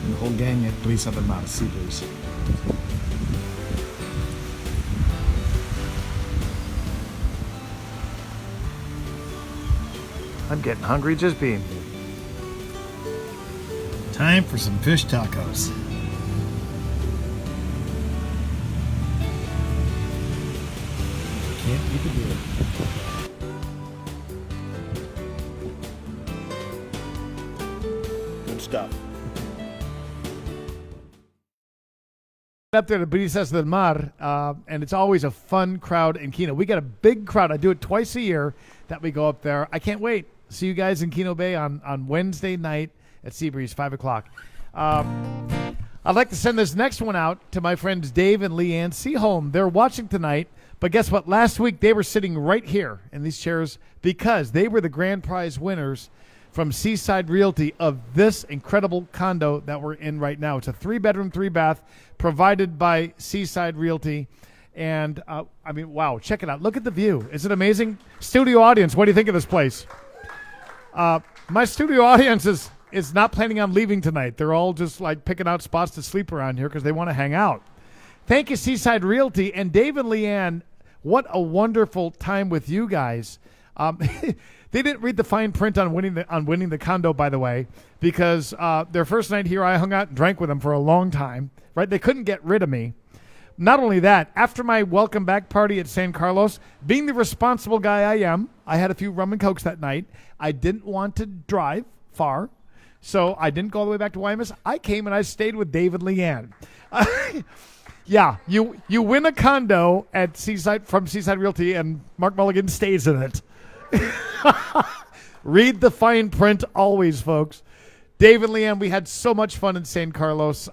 and the whole gang at Brisa del Mar, Sea Breeze. I'm getting hungry just being here. Time for some fish tacos. Can't beat the deal. Good stuff. Up there to Brisas del Mar, and it's always a fun crowd in Kino. We got a big crowd. I do it twice a year that we go up there. I can't wait. See you guys in Kino Bay on Wednesday night at Sea Breeze, 5 o'clock. I'd like to send this next one out to my friends Dave and Leanne Seaholm. They're watching tonight, but guess what? Last week they were sitting right here in these chairs because they were the grand prize winners from Seaside Realty of this incredible condo that we're in right now. It's a 3-bedroom, 3-bath provided by Seaside Realty. And, I mean, wow, check it out. Look at the view. Is it amazing? Studio audience, what do you think of this place? My studio audience is not planning on leaving tonight. They're all just like picking out spots to sleep around here because they want to hang out. Thank you, Seaside Realty. And Dave and Leanne, what a wonderful time with you guys. They didn't read the fine print on winning the condo, by the way, because their first night here, I hung out and drank with them for a long time. Right? They couldn't get rid of me. Not only that, after my welcome back party at San Carlos, being the responsible guy I am, I had a few rum and cokes that night. I didn't want to drive far, so I didn't go all the way back to Guaymas. I came and I stayed with Dave and Leanne. Yeah, you win a condo at from Seaside Realty, and Mark Mulligan stays in it. Read the fine print always, folks. Dave and Leanne, we had so much fun in San Carlos.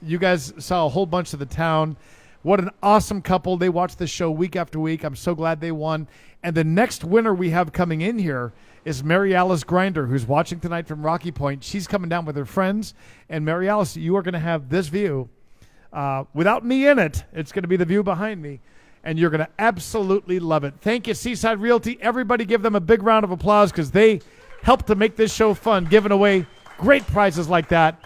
You guys saw a whole bunch of the town. What an awesome couple. They watch the show week after week. I'm so glad they won. And the next winner we have coming in here is Mary Alice Grinder, who's watching tonight from Rocky Point. She's coming down with her friends. And Mary Alice, you are going to have this view. Without me in it, it's going to be the view behind me. And you're going to absolutely love it. Thank you, Seaside Realty. Everybody give them a big round of applause because they helped to make this show fun, giving away great prizes like that.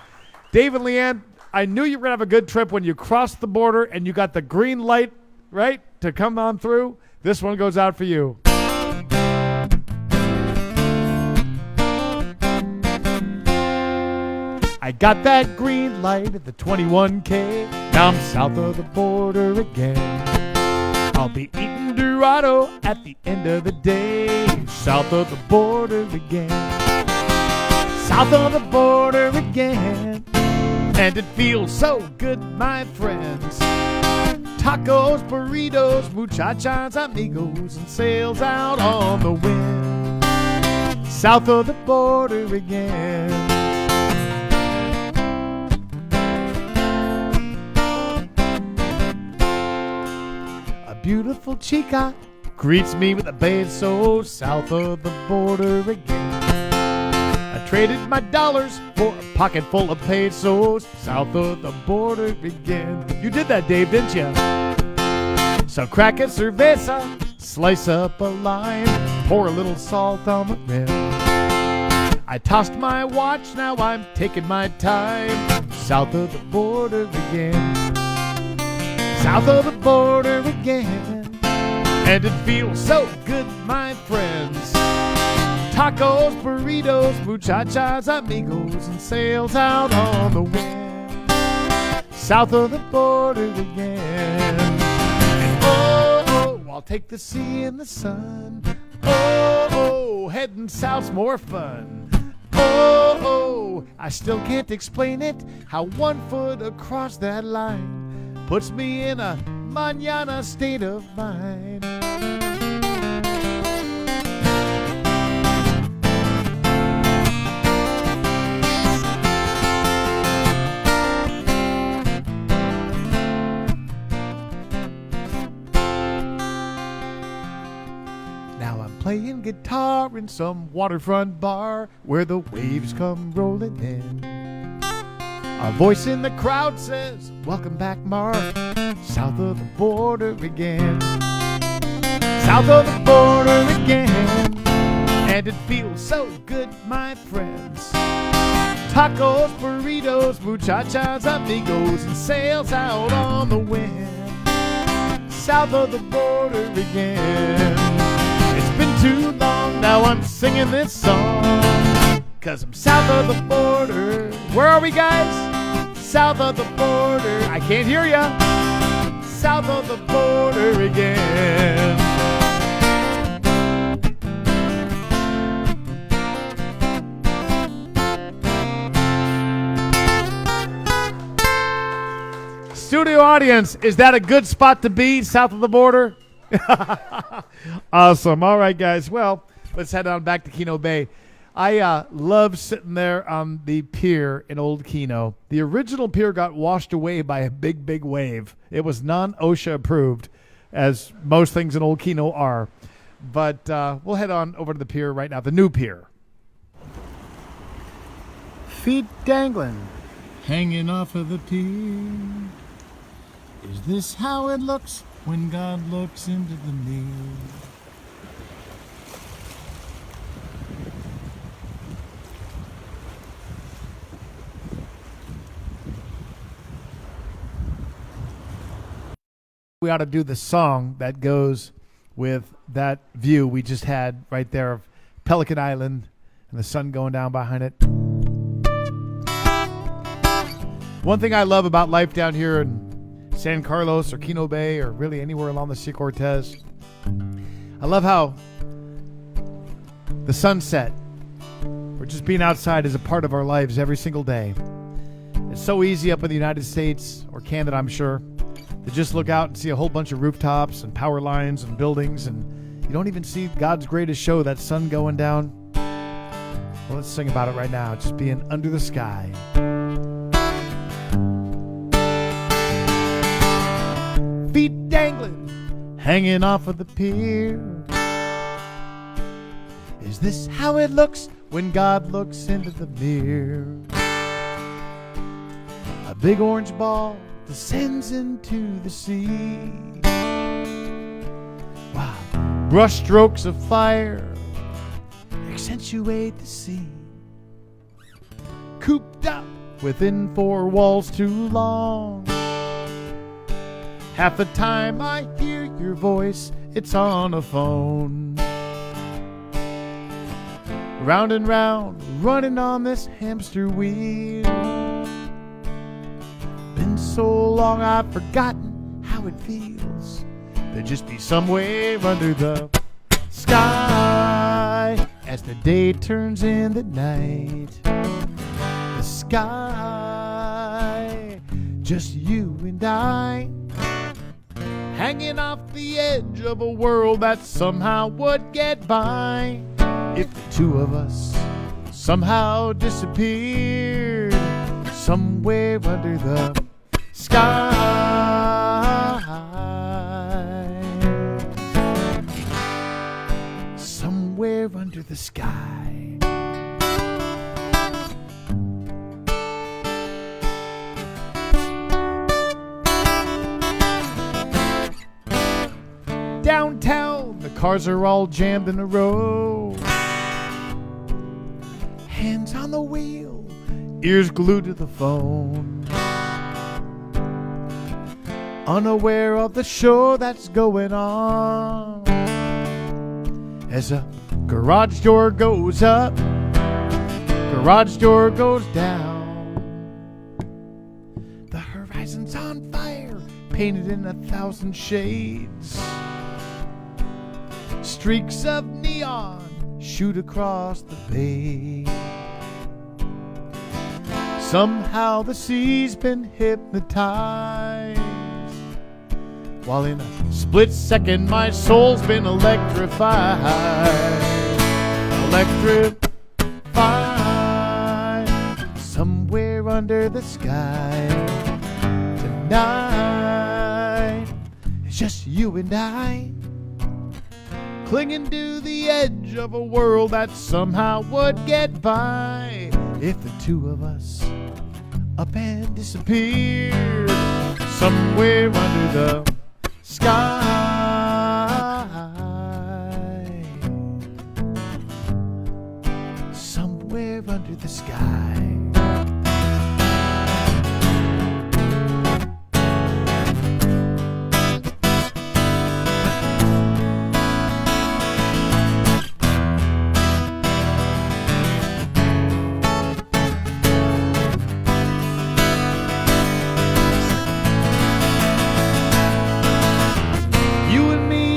Dave and Leanne, I knew you were going to have a good trip when you crossed the border and you got the green light, right, to come on through. This one goes out for you. I got that green light at the 21K. Now I'm south of the border again. I'll be eating Dorado at the end of the day. South of the border again. South of the border again. And it feels so good, my friends. Tacos, burritos, muchachas, amigos, and sails out on the wind. South of the border again. A beautiful chica greets me with a beso. South of the border again. I traded my dollars for a pocket full of pesos. South of the border again. You did that, Dave, didn't you? So crack a cerveza, slice up a lime, pour a little salt on the rim. I tossed my watch, now I'm taking my time. South of the border again. South of the border again. And it feels so good, my friends. Tacos, burritos, muchachas, amigos, and sails out on the wind. South of the border again. And oh, I'll take the sea and the sun. Oh, heading south's more fun. Oh, I still can't explain it, how 1 foot across that line puts me in a mañana state of mind. Playing guitar in some waterfront bar where the waves come rolling in. A voice in the crowd says, welcome back, Mark. South of the border again. South of the border again. And it feels so good, my friends. Tacos, burritos, muchachas, amigos, and sails out on the wind. South of the border again. Been too long, now I'm singing this song, 'cause I'm south of the border. Where are we, guys? South of the border. I can't hear ya. South of the border again. Studio audience, is that a good spot to be, south of the border? Awesome. All right, guys. Well, let's head on back to Kino Bay. I love sitting there on the pier in Old Kino. The original pier got washed away by a big, big wave. It was non-OSHA approved, as most things in Old Kino are. But we'll head on over to the pier right now, the new pier. Feet dangling, hanging off of the pier. Is this how it looks when God looks into the mirror? We ought to do the song that goes with that view we just had right there of Pelican Island and the sun going down behind it. One thing I love about life down here in San Carlos or Kino Bay or really anywhere along the Sea Cortez, I love how the sunset or just being outside is a part of our lives every single day. It's so easy up in the United States or Canada, I'm sure, to just look out and see a whole bunch of rooftops and power lines and buildings, and you don't even see God's greatest show, that sun going down. Well, let's sing about it right now, just being under the sky. Feet dangling, hanging off of the pier. Is this how it looks when God looks into the mirror? A big orange ball descends into the sea. Wow, brush strokes of fire accentuate the scene. Cooped up within four walls too long. Half the time I hear your voice, it's on a phone. Round and round, running on this hamster wheel. Been so long I've forgotten how it feels to just be somewhere under the sky. As the day turns in the night, the sky, just you and I, hanging off the edge of a world that somehow would get by if the two of us somehow disappeared somewhere under the sky. Somewhere under the sky. Downtown, the cars are all jammed in a row. Hands on the wheel, ears glued to the phone. Unaware of the show that's going on. As a garage door goes up, garage door goes down. The horizon's on fire, painted in 1,000 shades. Streaks of neon shoot across the bay. Somehow the sea's been hypnotized, while in a split second my soul's been electrified. Electrified. Somewhere under the sky tonight, it's just you and I, clinging to the edge of a world that somehow would get by if the two of us up and disappeared somewhere under the sky. Somewhere under the sky.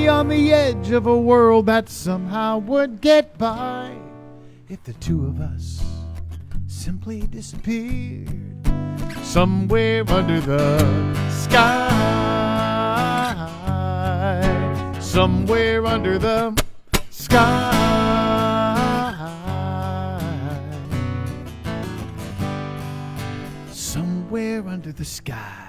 On the edge of a world that somehow would get by if the two of us simply disappeared somewhere under the sky. Somewhere under the sky. Somewhere under the sky.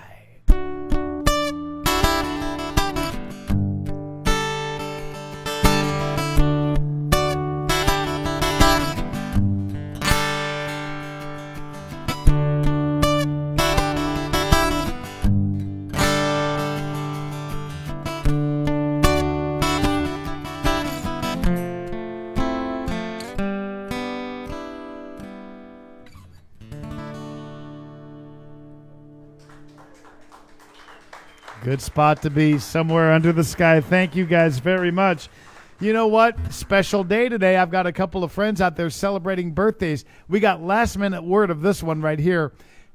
Good spot to be, somewhere under the sky. Thank you guys very much. You know what? Special day today. I've got a couple of friends out there celebrating birthdays. We got last minute word of this one right here.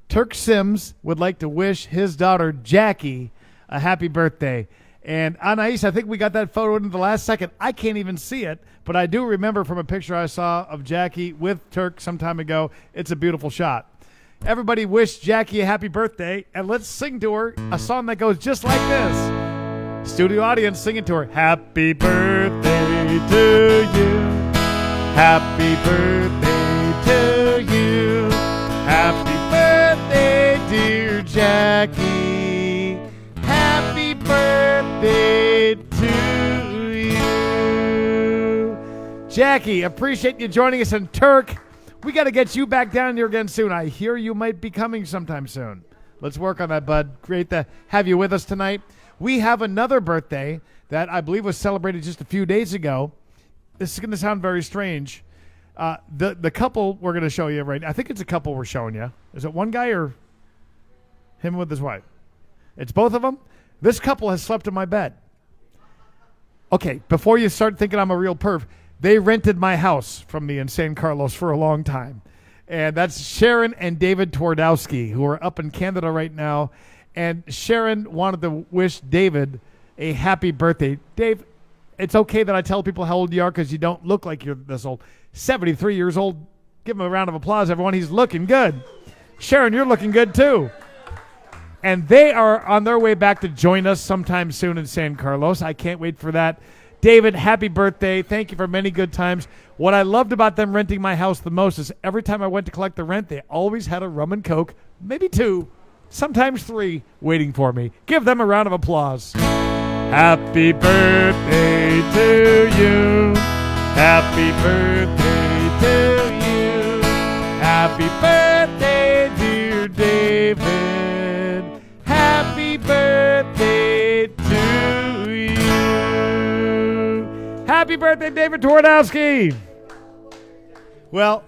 Turk Sims would like to wish his daughter Jackie a happy birthday. And Anais, I think we got that photo in the last second. I can't even see it, but I do remember from a picture I saw of Jackie with Turk some time ago. It's a beautiful shot. Everybody wish Jackie a happy birthday, and let's sing to her a song that goes just like this. Studio audience singing to her. Happy birthday to you. Happy birthday to you. Happy birthday, dear Jackie. Happy birthday to you. Jackie, appreciate you joining us. And Turk, we got to get you back down here again soon. I hear you might be coming sometime soon. Let's work on that, bud. Great to have you with us tonight. We have another birthday that I believe was celebrated just a few days ago. This is going to sound very strange. The couple we're going to show you right now, I think it's a couple we're showing you. Is it one guy or him with his wife? It's both of them. This couple has slept in my bed. Okay, before you start thinking I'm a real perv, they rented my house from me in San Carlos for a long time. And that's Sharon and David Twardowski, who are up in Canada right now. And Sharon wanted to wish David a happy birthday. Dave, it's okay that I tell people how old you are because you don't look like you're this old. 73 years old. Give him a round of applause, everyone. He's looking good. Sharon, you're looking good too. And they are on their way back to join us sometime soon in San Carlos. I can't wait for that. David, happy birthday. Thank you for many good times. What I loved about them renting my house the most is every time I went to collect the rent, they always had a rum and Coke, maybe 2, sometimes 3, waiting for me. Give them a round of applause. Happy birthday to you. Happy birthday to you. Happy birthday, dear David. Happy birthday to you. Happy birthday, David Twardowski. Well,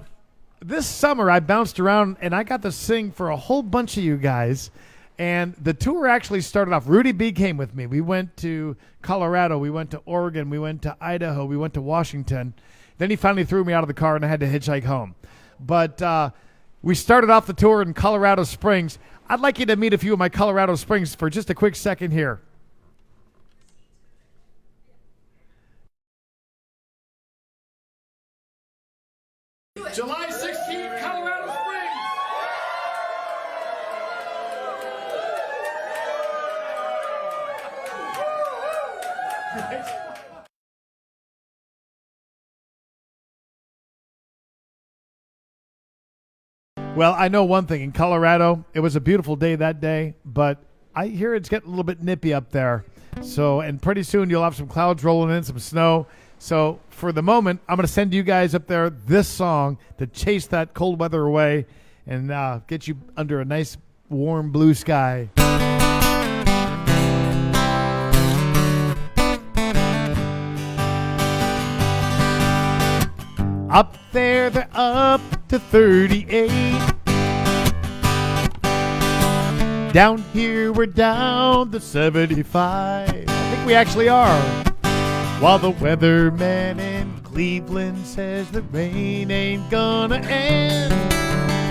this summer I bounced around and I got to sing for a whole bunch of you guys. And the tour actually started off. Rudy B came with me. We went to Colorado. We went to Oregon. We went to Idaho. We went to Washington. Then he finally threw me out of the car and I had to hitchhike home. But we started off the tour in Colorado Springs. I'd like you to meet a few of my Colorado Springs for just a quick second here. July 16th, Colorado Springs. Well, I know one thing. In Colorado, it was a beautiful day that day, but I hear it's getting a little bit nippy up there. So, and pretty soon you'll have some clouds rolling in, some snow. So for the moment, I'm going to send you guys up there this song to chase that cold weather away and get you under a nice, warm blue sky. Up there, they're up to 38. Down here, we're down to 75. I think we actually are. While the weatherman in Cleveland says the rain ain't gonna end.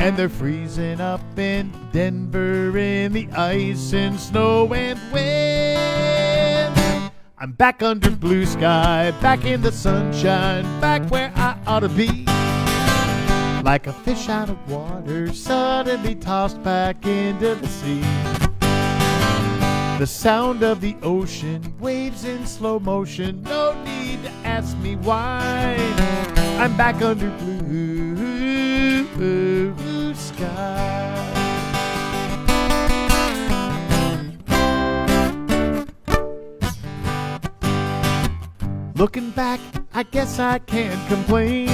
And they're freezing up in Denver in the ice and snow and wind. I'm back under blue sky, back in the sunshine, back where I ought to be. Like a fish out of water, suddenly tossed back into the sea. The sound of the ocean, waves in slow motion, no need to ask me why. I'm back under blue sky. Looking back, I guess I can't complain.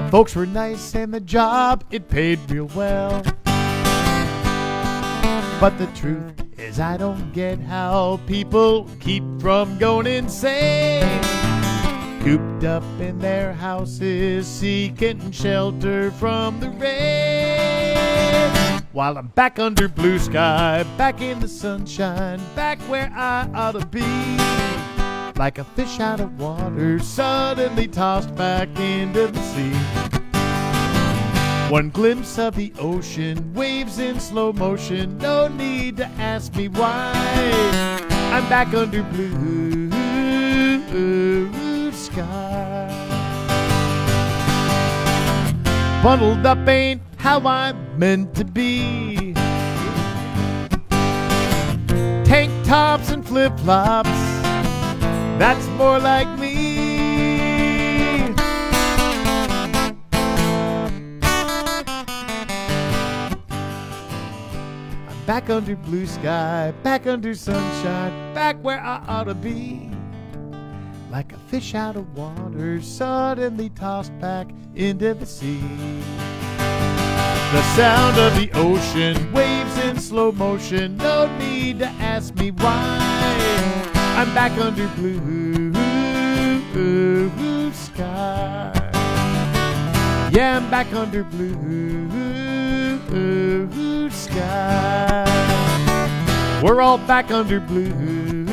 The folks were nice and the job, it paid real well. But the truth is I don't get how people keep from going insane. Cooped up in their houses, seeking shelter from the rain. While I'm back under blue sky, back in the sunshine, back where I ought to be. Like a fish out of water, suddenly tossed back into the sea. One glimpse of the ocean, waves in slow motion, no need to ask me why. I'm back under blue sky. Bundled up ain't how I'm meant to be. Tank tops and flip-flops, that's more like me. I'm back under blue sky, back under sunshine, back where I ought to be. Like a fish out of water, suddenly tossed back into the sea. The sound of the ocean, waves in slow motion, no need to ask me why. I'm back under blue sky. Yeah, I'm back under blue sky. We're all back under blue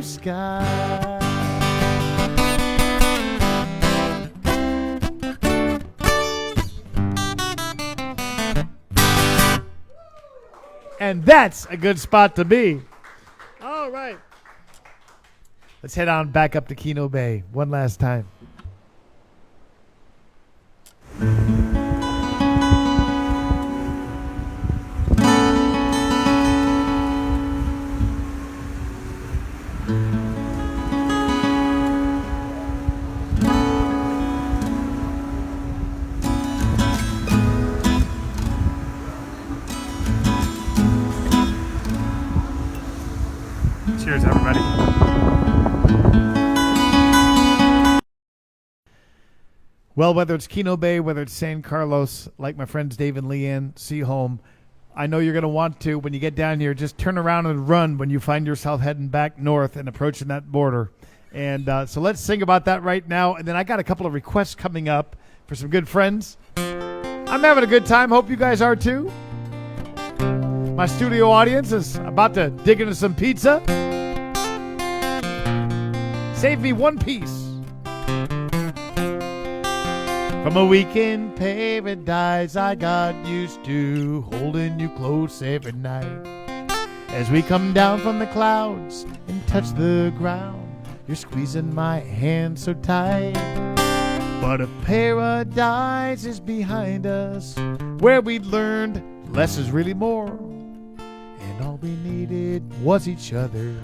sky. And that's a good spot to be. All right. Let's head on back up to Kino Bay one last time. Cheers, everybody. Well, whether it's Kino Bay, whether it's San Carlos, like my friends Dave and Leanne, see home, I know you're going to want to, when you get down here, just turn around and run when you find yourself heading back north and approaching that border. And so let's sing about that right now. And then I got a couple of requests coming up for some good friends. I'm having a good time. Hope you guys are too. My studio audience is about to dig into some pizza. Save me one piece. From a week in paradise, I got used to holding you close every night. As we come down from the clouds and touch the ground, you're squeezing my hand so tight. But if paradise is behind us, where we'd learned less is really more, and all we needed was each other,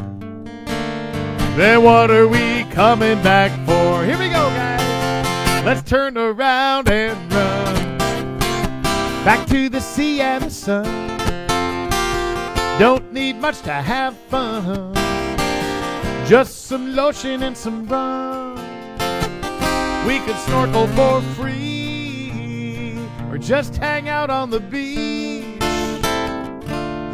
then what are we coming back for? Here we go, guys. Let's turn around and run back to the sea and the sun. Don't need much to have fun, just some lotion and some rum. We could snorkel for free or just hang out on the beach.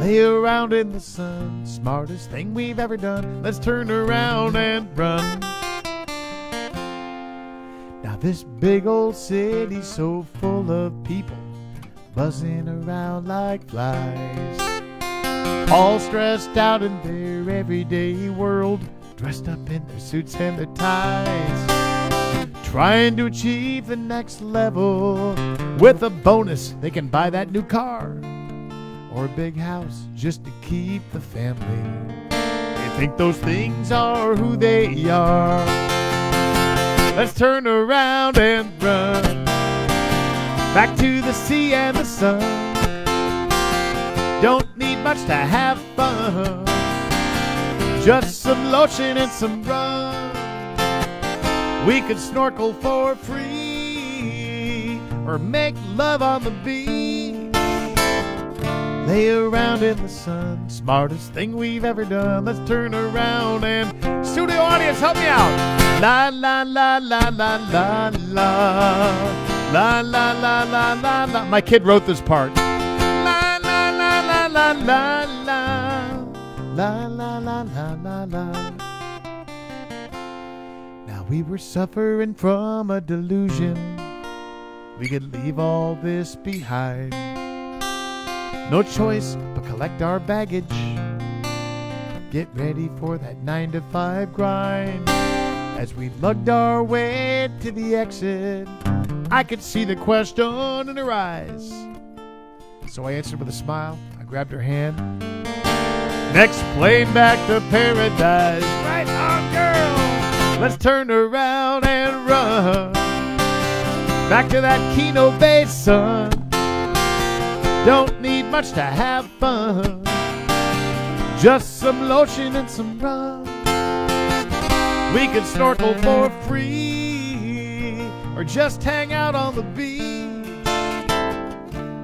Lay around in the sun, smartest thing we've ever done. Let's turn around and run. Now this big old city's so full of people buzzing around like flies, all stressed out in their everyday world, dressed up in their suits and their ties, trying to achieve the next level. With a bonus, they can buy that new car or a big house just to keep the family. They think those things are who they are. Let's turn around and run back to the sea and the sun. Don't need much to have fun, just some lotion and some rum. We could snorkel for free or make love on the beach. Lay around in the sun, smartest thing we've ever done. Let's turn around and studio audience, help me out. La la la la la la la la la la la la la. My kid wrote this part. La la la la la la la la la la la la. Now we were suffering from a delusion. We could leave all this behind. No choice but collect our baggage. Get ready for that 9-to-5 grind. As we lugged our way to the exit, I could see the question in her eyes. So I answered with a smile. I grabbed her hand. Next plane back to paradise. Right on, girl. Let's turn around and run back to that Kino Bay, son. Don't need much to have fun. Just some lotion and some rum. We could snorkel for free, or just hang out on the beach.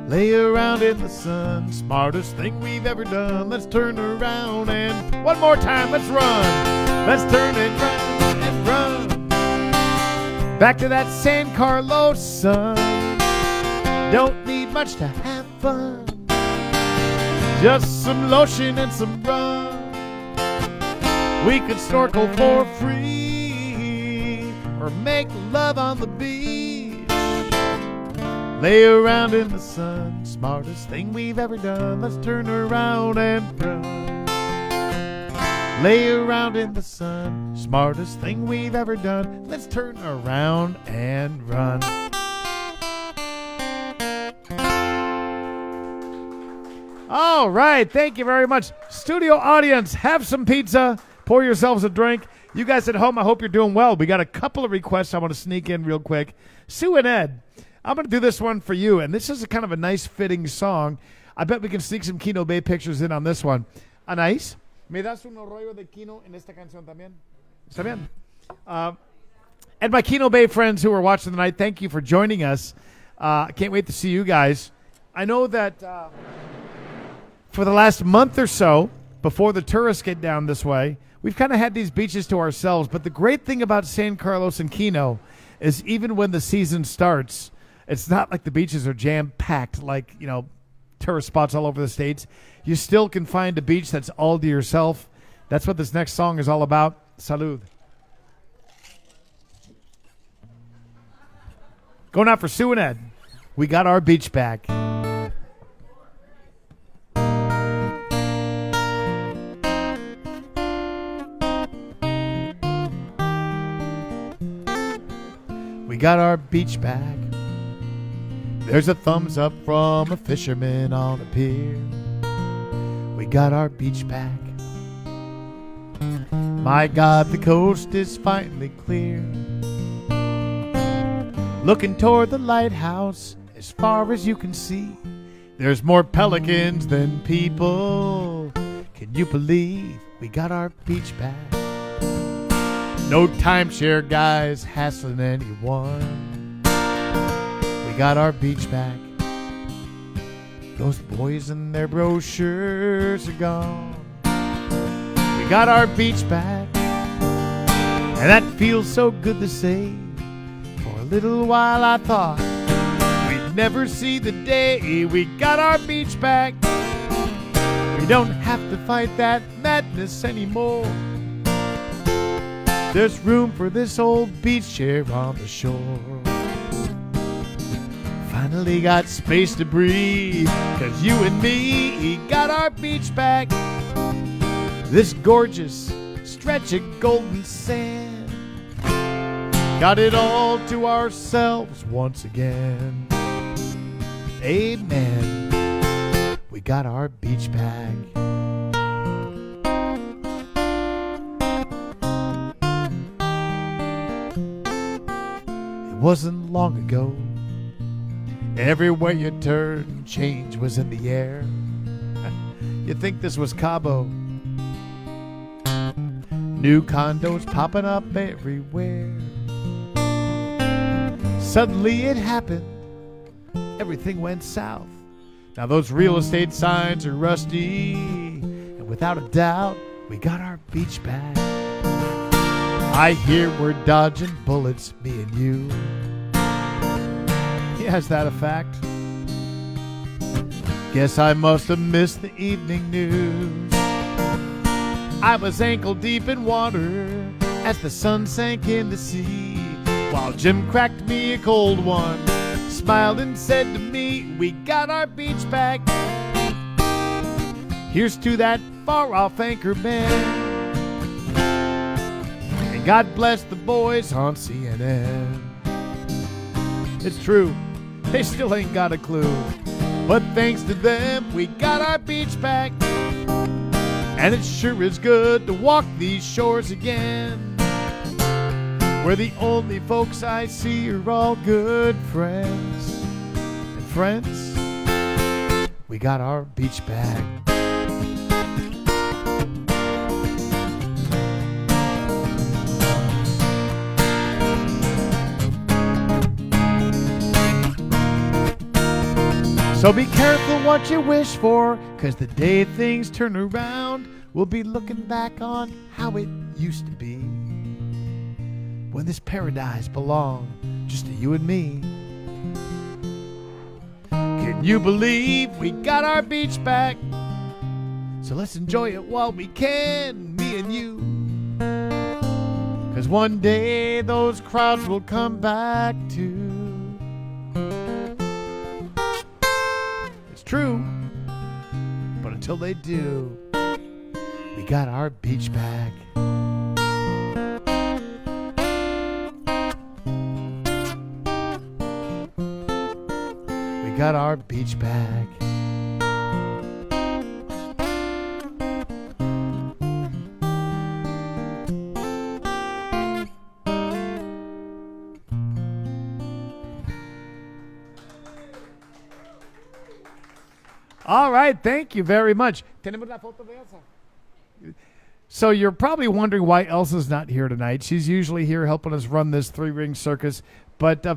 Lay around in the sun, smartest thing we've ever done. Let's turn around and one more time, let's run. Let's turn and run and run back to that San Carlos, son. Don't need much to have fun. Just some lotion and some rum. We could snorkel for free, or make love on the beach. Lay around in the sun, smartest thing we've ever done. Let's turn around and run. Lay around in the sun, smartest thing we've ever done. Let's turn around and run. All right, thank you very much. Studio audience, have some pizza, pour yourselves a drink. You guys at home, I hope you're doing well. We got a couple of requests I want to sneak in real quick. Sue and Ed, I'm going to do this one for you, and this is a kind of a nice fitting song. I bet we can sneak some Kino Bay pictures in on this one. Anais, ¿me das un rollo de Kino en esta canción también? ¿Está bien? And my Kino Bay friends who are watching tonight, thank you for joining us. I can't wait to see you guys. I know that for the last month or so, before the tourists get down this way, we've kind of had these beaches to ourselves. But the great thing about San Carlos and Kino is even when the season starts, it's not like the beaches are jam-packed like, you know, tourist spots all over the States. You still can find a beach that's all to yourself. That's what this next song is all about. Salud. Going out for Sue and Ed. We got our beach back. We got our beach back. There's a thumbs up from a fisherman on the pier. We got our beach back. My God, the coast is finally clear. Looking toward the lighthouse, as far as you can see, there's more pelicans than people. Can you believe we got our beach back? No timeshare guys hassling anyone. We got our beach back. Those boys and their brochures are gone. We got our beach back. And that feels so good to say. For a little while I thought we'd never see the day. We got our beach back. We don't have to fight that madness anymore. There's room for this old beach chair on the shore. Finally got space to breathe, 'cause you and me got our beach back. This gorgeous stretch of golden sand. Got it all to ourselves once again. Amen. We got our beach back. It wasn't long ago. Everywhere you turned, change was in the air. You'd think this was Cabo. New condos popping up everywhere. Suddenly it happened. Everything went south. Now those real estate signs are rusty. And without a doubt, we got our beach back. I hear we're dodging bullets, me and you. Yeah, is that a fact? Guess I must have missed the evening news. I was ankle deep in water as the sun sank in the sea, while Jim cracked me a cold one, smiled and said to me, we got our beach back. Here's to that far-off anchor man. And God bless the boys on CNN. It's true, they still ain't got a clue. But thanks to them, we got our beach back. And it sure is good to walk these shores again, where the only folks I see are all good friends. And friends, we got our beach back. So be careful what you wish for, 'cause the day things turn around, we'll be looking back on how it used to be, when this paradise belonged just to you and me. Can you believe we got our beach back? So let's enjoy it while we can, me and you. 'Cause one day those crowds will come back too. It's true, but until they do, we got our beach back. We got our beach back. All right, thank you very much. Tenemos la foto de Elsa. So you're probably wondering why Elsa's not here tonight. She's usually here helping us run this three-ring circus. But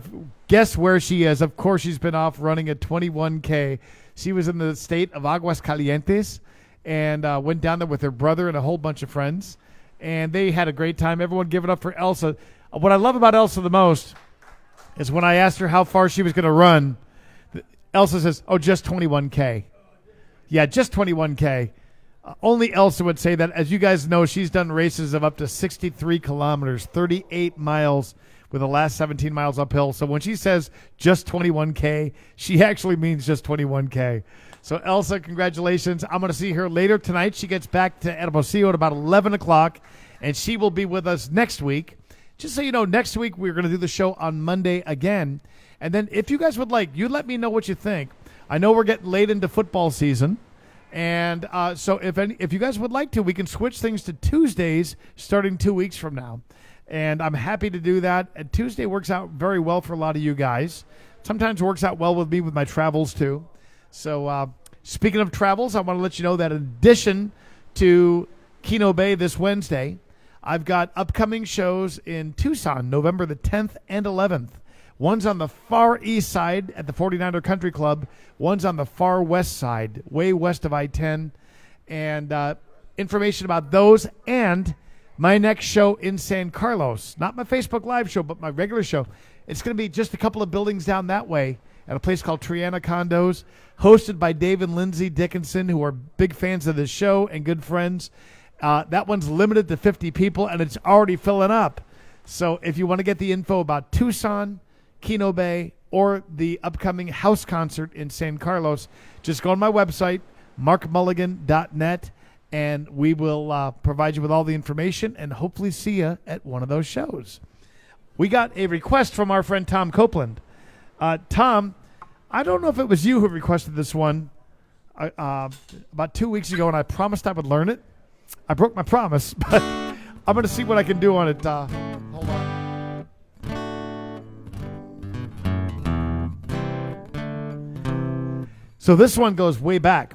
guess where she is? Of course, she's been off running a 21K. She was in the state of Aguascalientes and went down there with her brother and a whole bunch of friends. And they had a great time. Everyone give it up for Elsa. What I love about Elsa the most is when I asked her how far she was going to run, Elsa says, oh, just 21K. Yeah, just 21K. Only Elsa would say that. As you guys know, she's done races of up to 63 kilometers, 38 miles with the last 17 miles uphill. So when she says just 21K, she actually means just 21K. So Elsa, congratulations. I'm going to see her later tonight. She gets back to Hermosillo at about 11 o'clock, and she will be with us next week. Just so you know, next week we're going to do the show on Monday again. And then if you guys would like, you let me know what you think. I know we're getting late into football season, and so if you guys would like to, we can switch things to Tuesdays starting 2 weeks from now, and I'm happy to do that. And Tuesday works out very well for a lot of you guys. Sometimes works out well with me with my travels too. So speaking of travels, I want to let you know that in addition to Kino Bay this Wednesday, I've got upcoming shows in Tucson, November the 10th and 11th. One's on the far east side at the 49er Country Club. One's on the far west side, way west of I-10. And information about those and my next show in San Carlos. Not my Facebook Live show, but my regular show. It's going to be just a couple of buildings down that way at a place called Triana Condos, hosted by Dave and Lindsay Dickinson, who are big fans of this show and good friends. That one's limited to 50 people, and it's already filling up. So if you want to get the info about Tucson, Kino Bay, or the upcoming house concert in San Carlos, just go on my website, markmulligan.net, and we will provide you with all the information and hopefully see you at one of those shows. We got a request from our friend Tom Copeland. Tom, I don't know if it was you who requested this one about 2 weeks ago, and I promised I would learn it. I broke my promise, but I'm going to see what I can do on it. Hold on. So this one goes way back.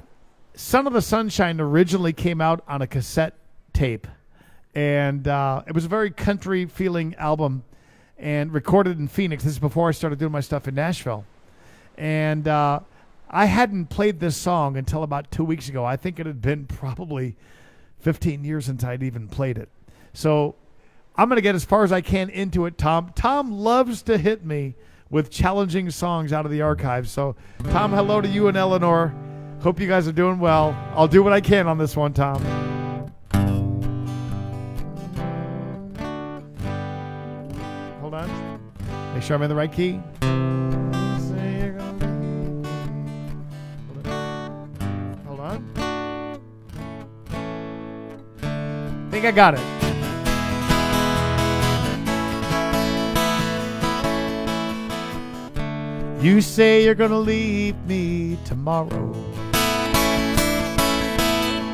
Son of the Sunshine originally came out on a cassette tape, and it was a very country-feeling album and recorded in Phoenix. This is before I started doing my stuff in Nashville. And I hadn't played this song until about 2 weeks ago. I think it had been probably 15 years since I'd even played it. So I'm going to get as far as I can into it, Tom. Tom loves to hit me with challenging songs out of the archives. So, Tom, hello to you and Eleanor. Hope you guys are doing well. I'll do what I can on this one, Tom. Hold on. Make sure I'm in the right key. Hold on. think I got it. You say you're gonna leave me tomorrow.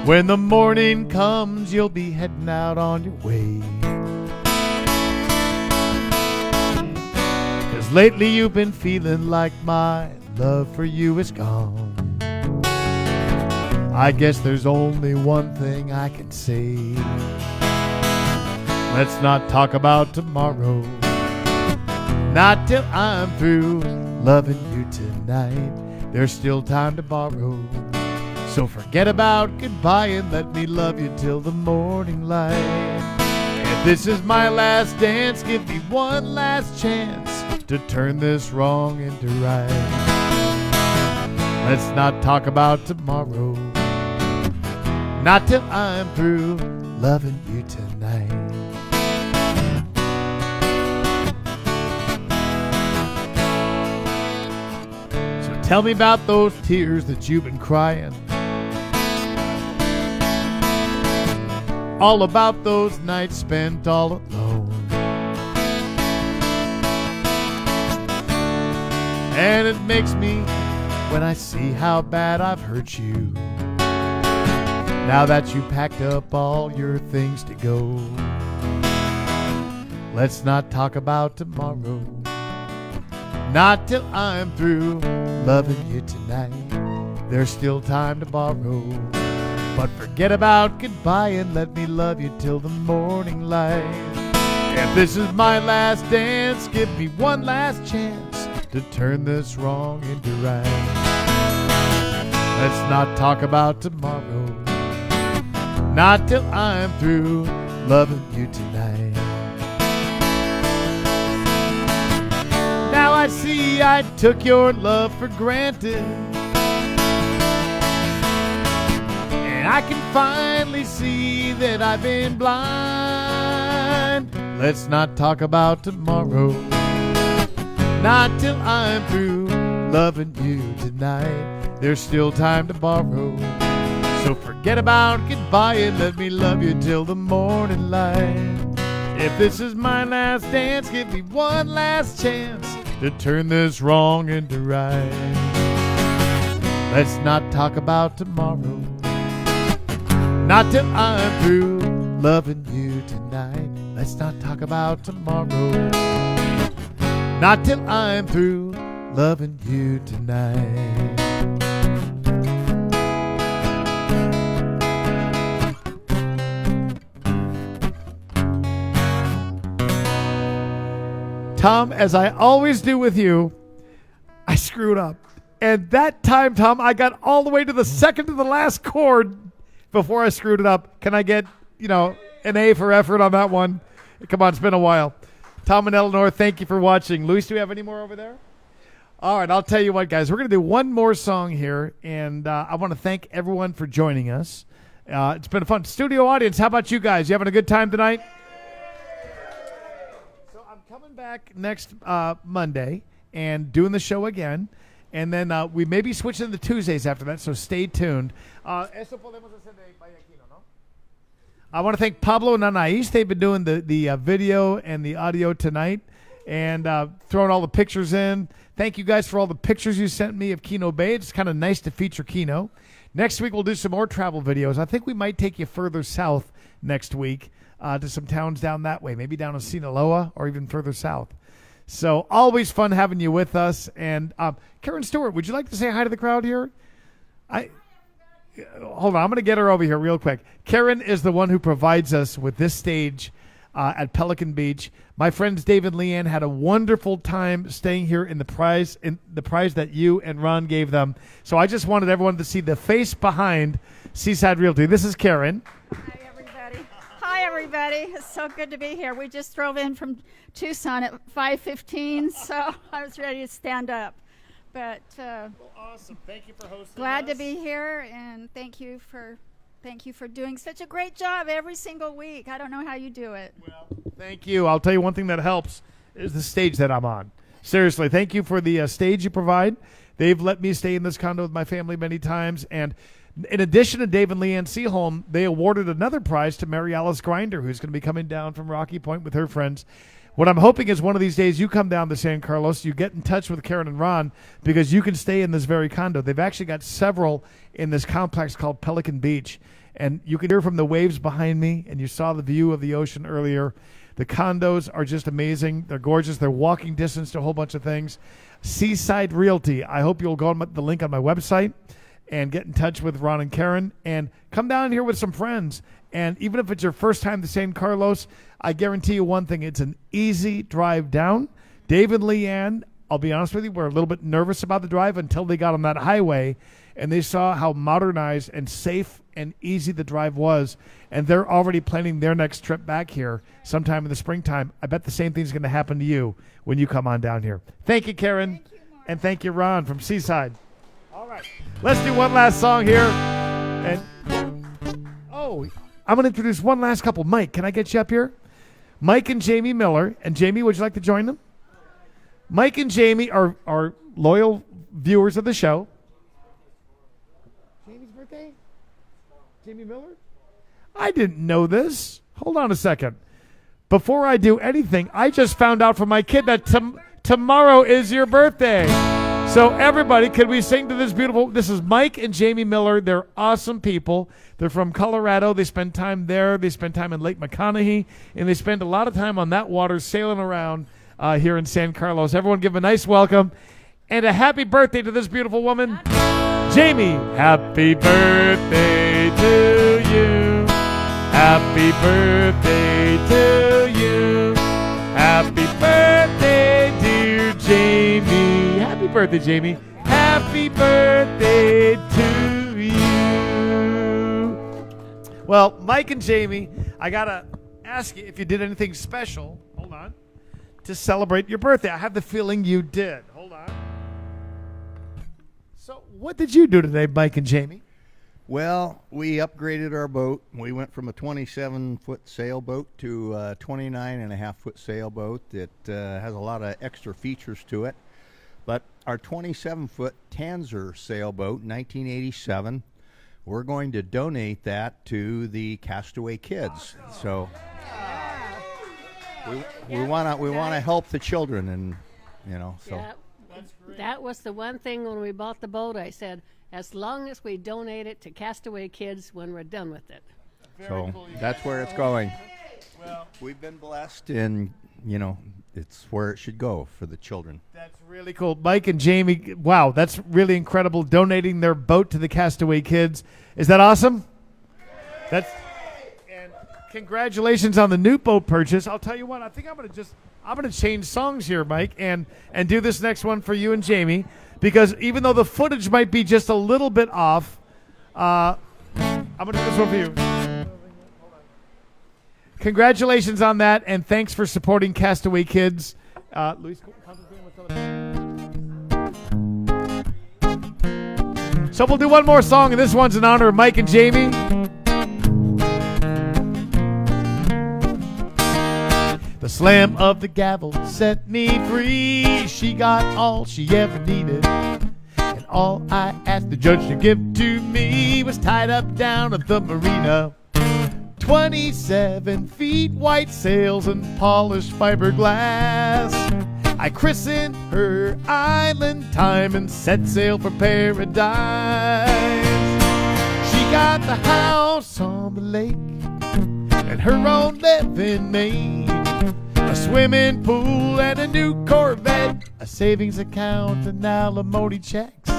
When the morning comes, you'll be heading out on your way. 'Cause lately you've been feeling like my love for you is gone. I guess there's only one thing I can say. Let's not talk about tomorrow. Not till I'm through loving you tonight. There's still time to borrow. So forget about goodbye and let me love you till the morning light. If this is my last dance, give me one last chance to turn this wrong into right. Let's not talk about tomorrow. Not till I'm through loving you tonight. So tell me about those tears that you've been crying. All about those nights spent all alone. And it makes me when I see how bad I've hurt you. Now that you packed up all your things to go. Let's not talk about tomorrow. Not till I'm through loving you tonight. There's still time to borrow. But forget about goodbye and let me love you till the morning light. If this is my last dance, give me one last chance to turn this wrong into right. Let's not talk about tomorrow. Not till I'm through loving you tonight. Now I see I took your love for granted, and I can finally see that I've been blind. Let's not talk about tomorrow. Not till I'm through loving you tonight. There's still time to borrow. So forget about goodbye and let me love you till the morning light. If this is my last dance, give me one last chance to turn this wrong into right. Let's not talk about tomorrow. Not till I'm through loving you tonight. Let's not talk about tomorrow. Not till I'm through loving you tonight. Tom, as I always do with you, I screwed up. And that time, Tom, I got all the way to the second to the last chord before I screwed it up. Can I get, an A for effort on that one? Come on, it's been a while. Tom and Eleanor, thank you for watching. Luis, do we have any more over there? All right, I'll tell you what, guys. We're going to do one more song here, and I want to thank everyone for joining us. It's been a fun studio audience. How about you guys? You having a good time tonight? Coming back next Monday and doing the show again, and then we may be switching to Tuesdays after that, so stay tuned. I want to thank Pablo and Anais. They've been doing the video and the audio tonight and throwing all the pictures in. Thank you guys for all the pictures you sent me of Kino Bay. It's kind of nice to feature Kino. Next week we'll do some more travel videos. I think we might take you further south next week. To some towns down that way, maybe down to Sinaloa or even further south. So always fun having you with us. And Karen Stewart, would you like to say hi to the crowd here? Hold on, I'm going to get her over here real quick. Karen is the one who provides us with this stage at Pelican Beach. My friends Dave and Leanne had a wonderful time staying here in the prize that you and Ron gave them. So I just wanted everyone to see the face behind Seaside Realty. This is Karen. Hi, everybody. It's so good to be here. We just drove in from Tucson at 5:15, so I was ready to stand up. But awesome. Thank you for hosting. Glad to be here, and thank you for doing such a great job every single week. I don't know how you do it. Well, thank you. I'll tell you one thing that helps is the stage that I'm on. Seriously, thank you for the stage you provide. They've let me stay in this condo with my family many times, and In addition to Dave and Leanne Seaholm, they awarded another prize to Mary Alice Grinder, who's going to be coming down from Rocky Point with her friends. What I'm hoping is one of these days you come down to San Carlos, you get in touch with Karen and Ron, because you can stay in this very condo. They've actually got several in this complex called Pelican Beach. And you can hear from the waves behind me, and you saw the view of the ocean earlier. The condos are just amazing. They're gorgeous. They're walking distance to a whole bunch of things. Seaside Realty. I hope you'll go on the link on my website and get in touch with Ron and Karen and come down here with some friends. And even if it's your first time to San Carlos, I guarantee you one thing. It's an easy drive down. Dave and Leanne, I'll be honest with you, were a little bit nervous about the drive until they got on that highway and they saw how modernized and safe and easy the drive was. And they're already planning their next trip back here sometime in the springtime. I bet the same thing's going to happen to you when you come on down here. Thank you, Karen. Thank you, Mark. And thank you, Ron, from Seaside. All right. Let's do one last song here. And I'm going to introduce one last couple. Mike, can I get you up here? Mike and Jamie Miller. And Jamie, would you like to join them? Mike and Jamie are loyal viewers of the show. Jamie's birthday? Jamie Miller? I didn't know this. Hold on a second. Before I do anything, I just found out from my kid that tomorrow is your birthday. So everybody, could we sing to this beautiful... This is Mike and Jamie Miller. They're awesome people. They're from Colorado. They spend time there. They spend time in Lake McConaughey. And they spend a lot of time on that water sailing around here in San Carlos. Everyone give a nice welcome. And a happy birthday to this beautiful woman. Jamie, happy birthday to you. Happy birthday to you. Happy birthday, dear Jamie. Happy birthday, Jamie. Happy birthday to you. Well, Mike and Jamie, I got to ask you if you did anything special, hold on, to celebrate your birthday. I have the feeling you did. Hold on. So what did you do today, Mike and Jamie? Well, we upgraded our boat. We went from a 27-foot sailboat to a 29.5-foot sailboat that has a lot of extra features to it. But our 27-foot Tanzer sailboat, 1987, we're going to donate that to the Castaway Kids. So we want to help the children, and so. Yeah, that was the one thing when we bought the boat. I said, as long as we donate it to Castaway Kids when we're done with it. So that's where it's going. Well, we've been blessed, and it's where it should go for the children. That's really cool. Mike and Jamie, wow, that's really incredible, donating their boat to the Castaway Kids. Is that awesome? And congratulations on the new boat purchase. I'll tell you what, I think I'm going to change songs here, Mike, and do this next one for you and Jamie, because even though the footage might be just a little bit off, I'm going to do this one for you. Congratulations on that, and thanks for supporting Castaway Kids. Luis, so we'll do one more song, and this one's in honor of Mike and Jamie. The slam of the gavel set me free. She got all she ever needed, and all I asked the judge to give to me was tied up down at the marina. 27 feet, white sails, and polished fiberglass. I christened her Island Time and set sail for paradise. She got the house on the lake and her own living maid, a swimming pool and a new Corvette, a savings account and alimony checks.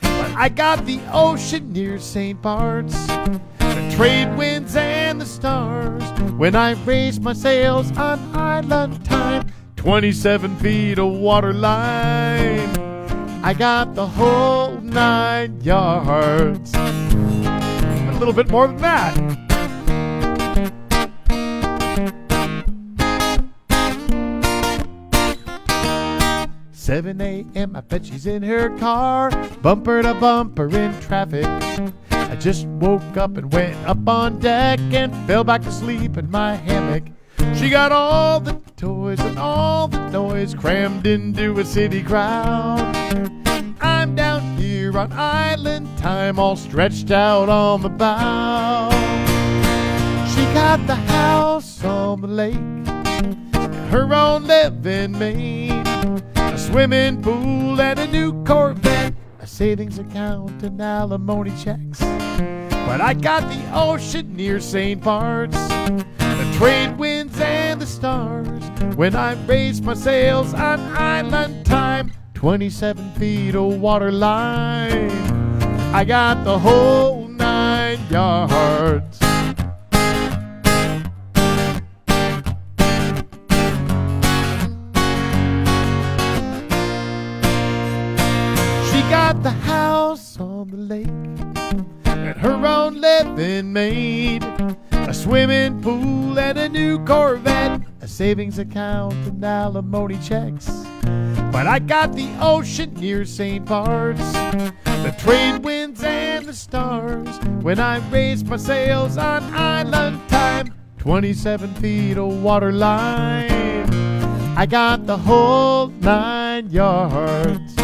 But I got the ocean near St. Bart's, the trade winds and the stars, when I raised my sails on Island Time. 27 feet of water line, I got the whole 9 yards. A little bit more than that. "7 a.m. I bet she's in her car, bumper to bumper in traffic. I just woke up and went up on deck and fell back to sleep in my hammock. She got all the toys and all the noise crammed into a city crowd. I'm down here here on island time, all stretched out on the bow. She got the house on the lake, her own living made, a swimming pool and a new Corvette, a savings account and alimony checks. But I got the ocean near St. Bart's, the trade winds and the stars, when I raise my sails on island time, 27 feet of water line. I got the whole 9 yards. She got the house on the lake and her own living made, a swimming pool and a new Corvette, a savings account and alimony checks. But I got the ocean near St. Bart's, the trade winds and the stars, when I raise my sails on island time, 27 feet of water line. I got the whole 9 yards.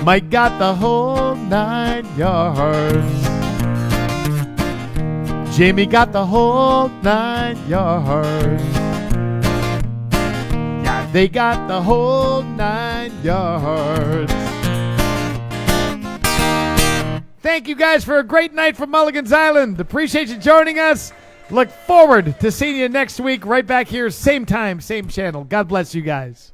Mike got the whole 9 yards. Jamie got the whole 9 yards. Yeah, they got the whole 9 yards. Thank you guys for a great night from Mulligan's Island. Appreciate you joining us. Look forward to seeing you next week right back here, same time, same channel. God bless you guys.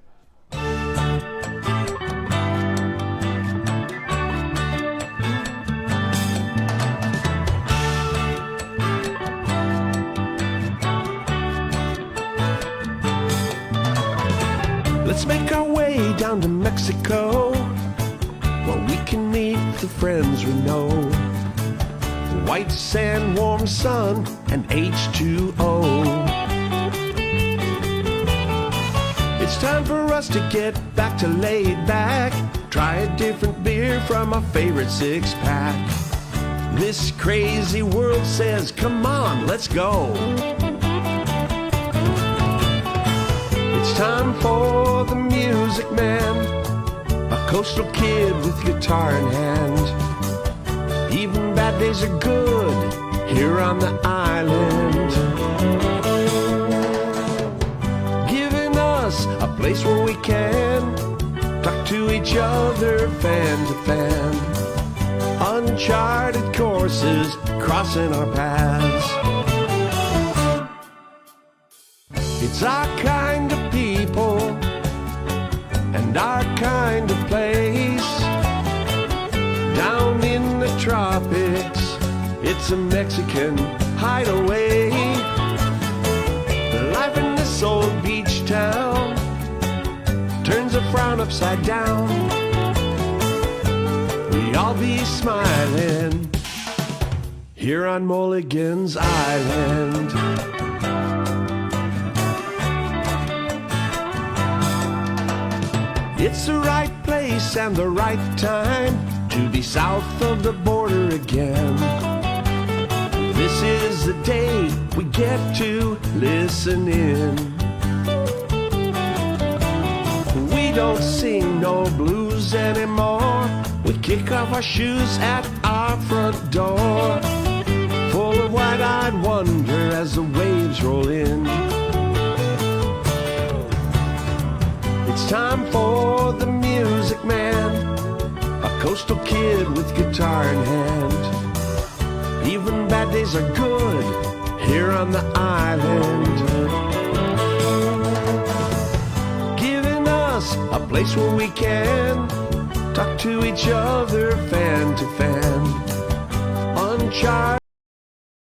Let's make our way down to Mexico, where we can meet the friends we know. White sand, warm sun, and H2O. It's time for us to get back to laid back, try a different beer from our favorite six-pack. This crazy world says, come on, let's go. It's time for the music man, a coastal kid with guitar in hand. Even bad days are good here on the island, giving us a place where we can talk to each other fan to fan. Uncharted courses crossing our paths. It's our kind of people and our kind of place. Down in the tropics, it's a Mexican hideaway. Life in this old beach town turns a frown upside down. We all be smiling here on Mulligan's Island. It's the right place and the right time to be south of the border again. This is the day we get to listen in. We don't sing no blues anymore. We kick off our shoes at our front door, full of wide-eyed wonder as the waves roll in. It's time for the music man, a coastal kid with guitar in hand. Even bad days are good here on the island, giving us a place where we can talk to each other fan to fan. Uncharted